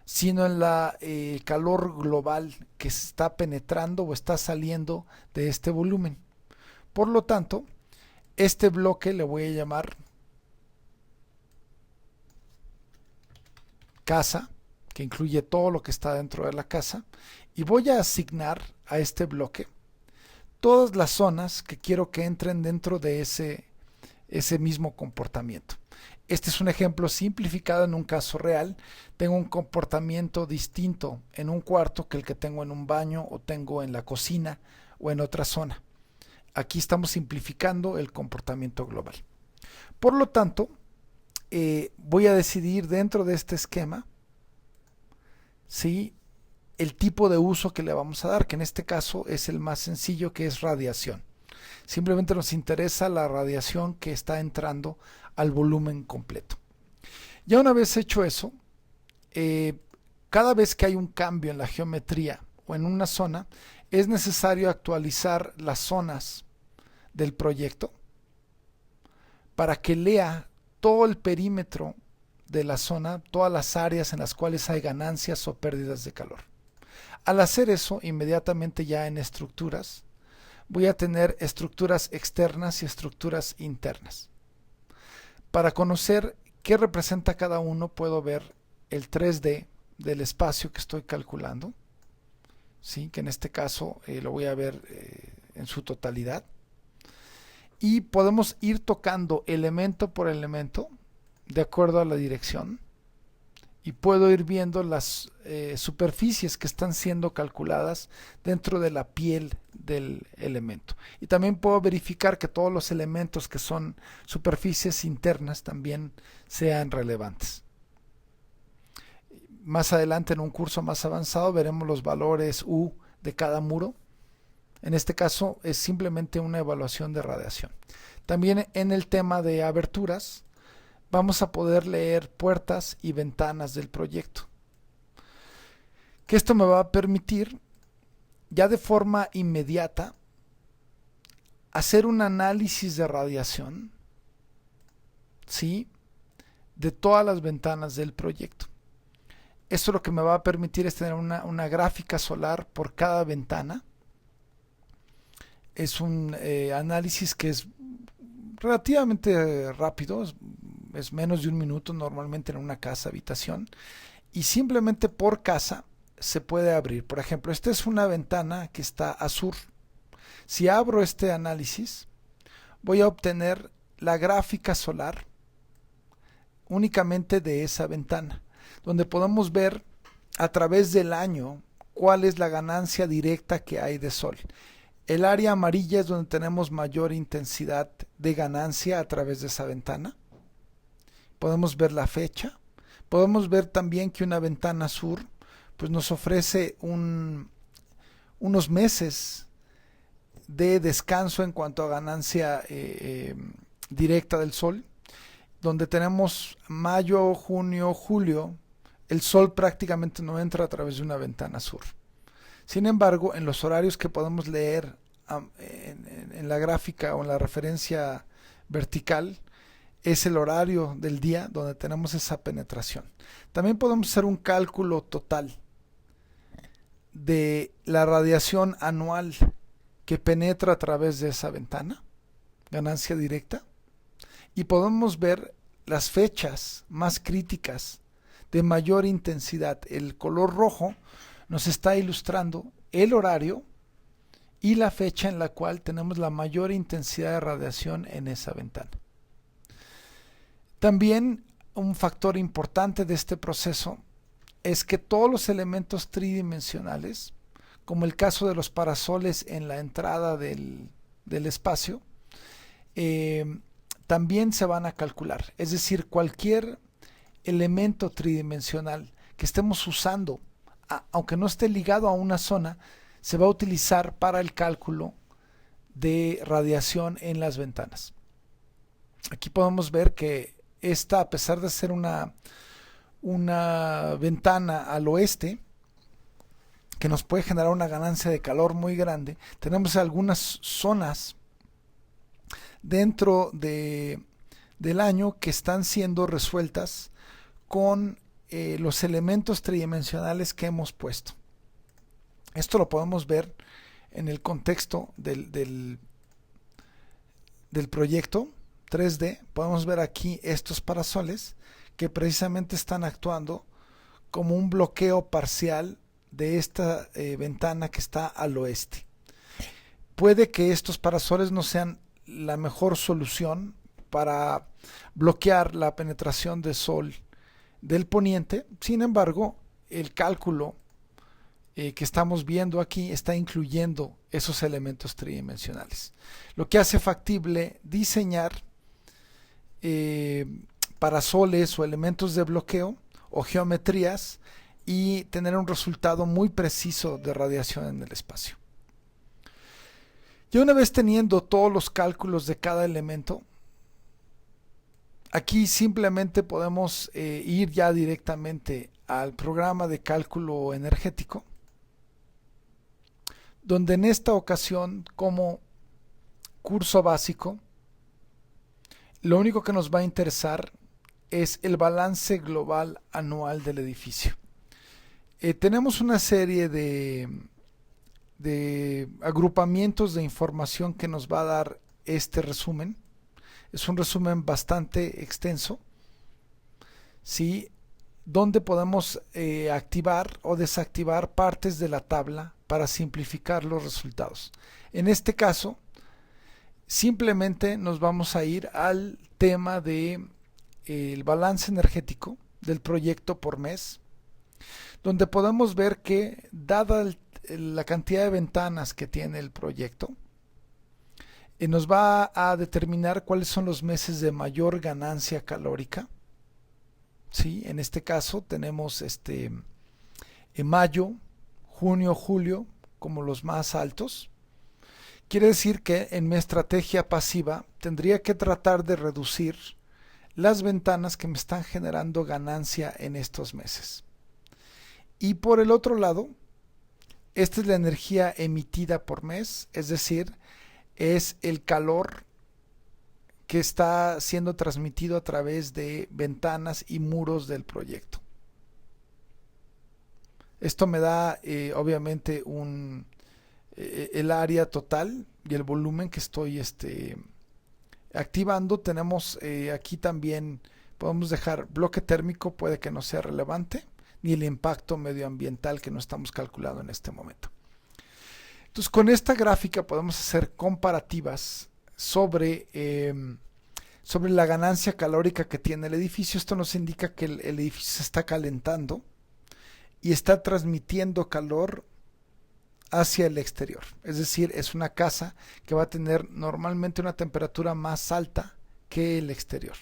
sino en el calor global que se está penetrando o está saliendo de este volumen. Por lo tanto, este bloque le voy a llamar casa, que incluye todo lo que está dentro de la casa, y voy a asignar a este bloque todas las zonas que quiero que entren dentro de ese mismo comportamiento. Este es un ejemplo simplificado en un caso real. Tengo un comportamiento distinto en un cuarto que el que tengo en un baño, o tengo en la cocina, o en otra zona. Aquí estamos simplificando el comportamiento global. Por lo tanto, voy a decidir dentro de este esquema, ¿sí?, el tipo de uso que le vamos a dar, que en este caso es el más sencillo, que es radiación. Simplemente nos interesa la radiación que está entrando al volumen completo. Ya una vez hecho eso, cada vez que hay un cambio en la geometría o en una zona, es necesario actualizar las zonas del proyecto para que lea todo el perímetro de la zona, todas las áreas en las cuales hay ganancias o pérdidas de calor. Al hacer eso, inmediatamente ya en estructuras, voy a tener estructuras externas y estructuras internas. Para conocer qué representa cada uno, puedo ver el 3D del espacio que estoy calculando, ¿sí?, que en este caso lo voy a ver en su totalidad. Y podemos ir tocando elemento por elemento de acuerdo a la dirección, y puedo ir viendo las superficies que están siendo calculadas dentro de la piel del elemento. Y también puedo verificar que todos los elementos que son superficies internas también sean relevantes. Más adelante, en un curso más avanzado, veremos los valores U de cada muro. En este caso es simplemente una evaluación de radiación. También en el tema de aberturas vamos a poder leer puertas y ventanas del proyecto, que esto me va a permitir ya de forma inmediata hacer un análisis de radiación, ¿sí?, de todas las ventanas del proyecto. Esto lo que me va a permitir es tener una gráfica solar por cada ventana. Es un análisis que es relativamente rápido, es menos de un minuto normalmente en una casa habitación, y simplemente por casa se puede abrir. Por ejemplo, esta es una ventana que está a sur. Si abro este análisis, voy a obtener la gráfica solar únicamente de esa ventana, donde podemos ver a través del año cuál es la ganancia directa que hay de sol. El área amarilla es donde tenemos mayor intensidad de ganancia a través de esa ventana. Podemos ver la fecha. Podemos ver también que una ventana sur pues nos ofrece unos meses de descanso en cuanto a ganancia directa del sol, donde tenemos mayo, junio, julio, el sol prácticamente no entra a través de una ventana sur. Sin embargo, en los horarios que podemos leer en la gráfica o en la referencia vertical, es el horario del día donde tenemos esa penetración. También podemos hacer un cálculo total de la radiación anual que penetra a través de esa ventana, ganancia directa, y podemos ver las fechas más críticas de mayor intensidad. El color rojo nos está ilustrando el horario y la fecha en la cual tenemos la mayor intensidad de radiación en esa ventana. También un factor importante de este proceso es que todos los elementos tridimensionales, como el caso de los parasoles en la entrada del espacio, también se van a calcular. Es decir, cualquier elemento tridimensional que estemos usando, aunque no esté ligado a una zona, se va a utilizar para el cálculo de radiación en las ventanas. Aquí podemos ver que esta, a pesar de ser una ventana al oeste, que nos puede generar una ganancia de calor muy grande, tenemos algunas zonas dentro del año que están siendo resueltas con los elementos tridimensionales que hemos puesto. Esto lo podemos ver en el contexto del proyecto 3D. Podemos ver aquí estos parasoles que precisamente están actuando como un bloqueo parcial de esta ventana que está al oeste. Puede que estos parasoles no sean la mejor solución para bloquear la penetración del sol del poniente. Sin embargo, el cálculo que estamos viendo aquí está incluyendo esos elementos tridimensionales, lo que hace factible diseñar parasoles o elementos de bloqueo o geometrías y tener un resultado muy preciso de radiación en el espacio. Ya una vez teniendo todos los cálculos de cada elemento, aquí simplemente podemos ir ya directamente al programa de cálculo energético, donde en esta ocasión, como curso básico, lo único que nos va a interesar es el balance global anual del edificio. Tenemos una serie de agrupamientos de información que nos va a dar este resumen. Es un resumen bastante extenso, ¿sí? Donde podemos activar o desactivar partes de la tabla para simplificar los resultados. En este caso, simplemente nos vamos a ir al tema de el balance energético del proyecto por mes, donde podemos ver que, dada la cantidad de ventanas que tiene el proyecto, nos va a determinar cuáles son los meses de mayor ganancia calórica. ¿Sí? En este caso tenemos en mayo, junio, julio como los más altos. Quiere decir que en mi estrategia pasiva tendría que tratar de reducir las ventanas que me están generando ganancia en estos meses. Y por el otro lado, esta es la energía emitida por mes, es decir, es el calor que está siendo transmitido a través de ventanas y muros del proyecto. Esto me da obviamente el área total y el volumen que estoy activando. Tenemos aquí también, podemos dejar bloque térmico, puede que no sea relevante, ni el impacto medioambiental que no estamos calculando en este momento. Entonces, con esta gráfica podemos hacer comparativas sobre la ganancia calórica que tiene el edificio. Esto nos indica que el edificio se está calentando y está transmitiendo calor hacia el exterior. Es decir, es una casa que va a tener normalmente una temperatura más alta que el exterior.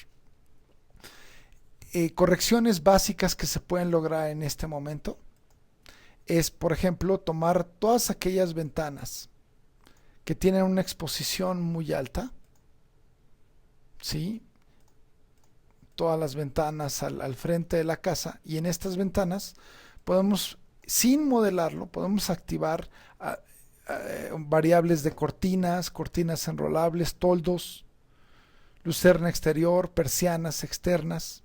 Correcciones básicas que se pueden lograr en este momento es, por ejemplo, tomar todas aquellas ventanas que tienen una exposición muy alta, ¿sí? Todas las ventanas al frente de la casa, y en estas ventanas podemos, sin modelarlo, podemos activar variables de cortinas enrolables, toldos, lucerna exterior, persianas externas,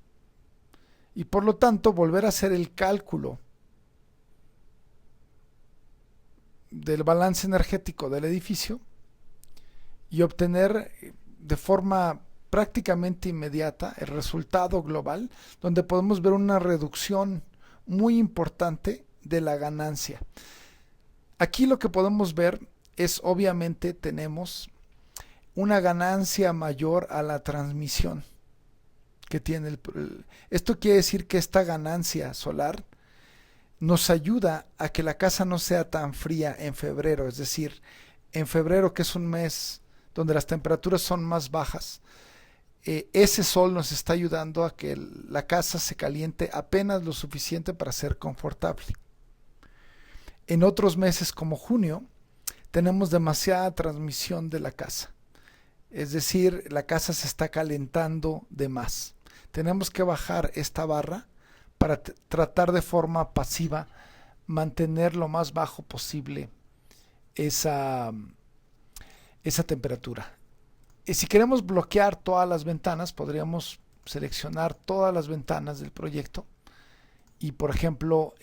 y por lo tanto volver a hacer el cálculo del balance energético del edificio y obtener de forma prácticamente inmediata el resultado global, donde podemos ver una reducción muy importante de la ganancia. Aquí lo que podemos ver es, obviamente, tenemos una ganancia mayor a la transmisión que tiene esto quiere decir que esta ganancia solar nos ayuda a que la casa no sea tan fría en febrero, es decir, en febrero, que es un mes donde las temperaturas son más bajas, ese sol nos está ayudando a que la casa se caliente apenas lo suficiente para ser confortable. En otros meses como junio tenemos demasiada transmisión de la casa, es decir, la casa se está calentando de más. Tenemos que bajar esta barra para tratar de forma pasiva mantener lo más bajo posible esa, esa temperatura. Si queremos bloquear todas las ventanas, podríamos seleccionar todas las ventanas del proyecto y, por ejemplo,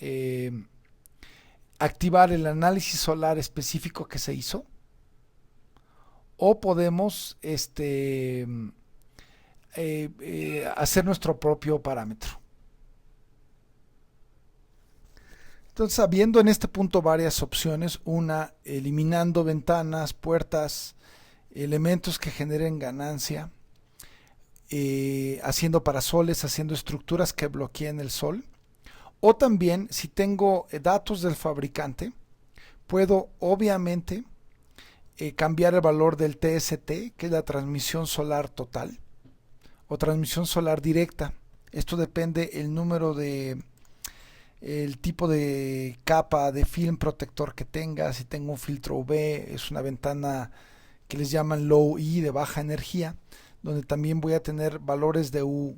activar el análisis solar específico que se hizo, o podemos hacer nuestro propio parámetro. Entonces, habiendo en este punto varias opciones, una, eliminando ventanas, puertas, elementos que generen ganancia, haciendo parasoles, haciendo estructuras que bloqueen el sol, o también, si tengo datos del fabricante, puedo obviamente cambiar el valor del TST, que es la transmisión solar total, o transmisión solar directa. Esto depende el número de el tipo de capa de film protector que tenga. Si tengo un filtro UV, es una ventana que les llaman low E, de baja energía, donde también voy a tener valores de U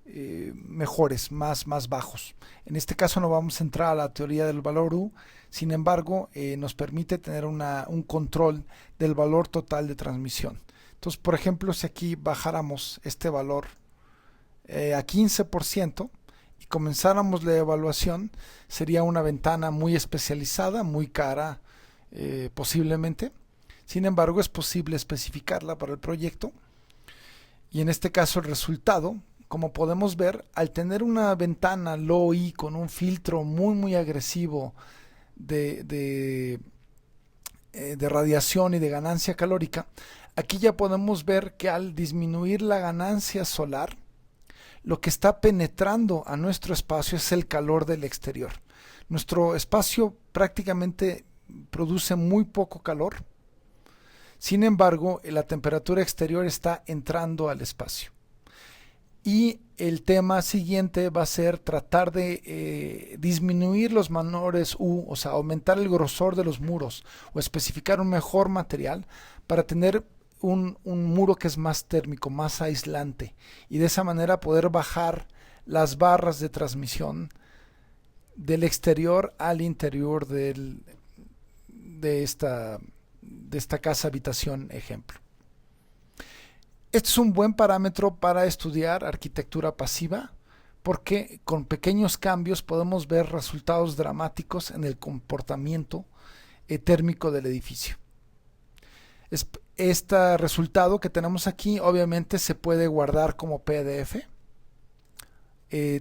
mejores, más bajos. En este caso no vamos a entrar a la teoría del valor U, sin embargo nos permite tener un control del valor total de transmisión. Entonces, por ejemplo, si aquí bajáramos este valor a 15% y comenzáramos la evaluación, sería una ventana muy especializada, muy cara posiblemente. Sin embargo, es posible especificarla para el proyecto, y en este caso el resultado, como podemos ver, al tener una ventana low E con un filtro muy agresivo de radiación y de ganancia calórica, aquí ya podemos ver que al disminuir la ganancia solar, lo que está penetrando a nuestro espacio es el calor del exterior. Nuestro espacio prácticamente produce muy poco calor. Sin embargo, la temperatura exterior está entrando al espacio. Y el tema siguiente va a ser tratar de disminuir los menores U, o sea, aumentar el grosor de los muros o especificar un mejor material para tener un muro que es más térmico, más aislante, y de esa manera poder bajar las barras de transmisión del exterior al interior de esta casa habitación ejemplo. Este es un buen parámetro para estudiar arquitectura pasiva, porque con pequeños cambios podemos ver resultados dramáticos en el comportamiento térmico del edificio. Este resultado que tenemos aquí obviamente se puede guardar como PDF,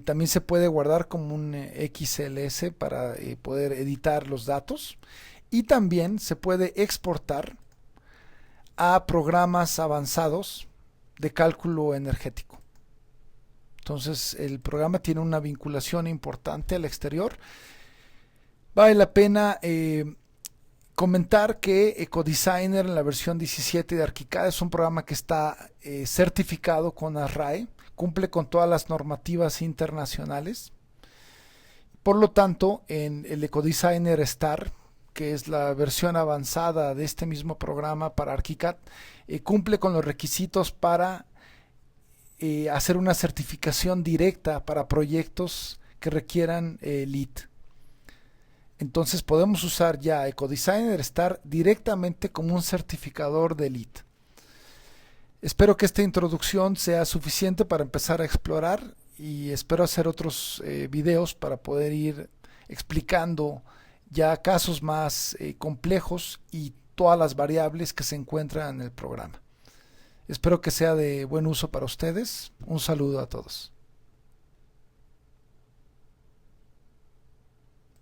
también se puede guardar como un XLS para poder editar los datos, y también se puede exportar a programas avanzados de cálculo energético. Entonces el programa tiene una vinculación importante al exterior. Vale la pena comentar que EcoDesigner en la versión 17 de ArchiCAD es un programa que está certificado con ASRAE, cumple con todas las normativas internacionales. Por lo tanto, en el EcoDesigner Star, que es la versión avanzada de este mismo programa para ArchiCAD, cumple con los requisitos para hacer una certificación directa para proyectos que requieran LEED. Entonces podemos usar ya EcoDesigner Star directamente como un certificador de LEED. Espero que esta introducción sea suficiente para empezar a explorar, y espero hacer otros videos para poder ir explicando ya casos más complejos y todas las variables que se encuentran en el programa. Espero que sea de buen uso para ustedes. Un saludo a todos.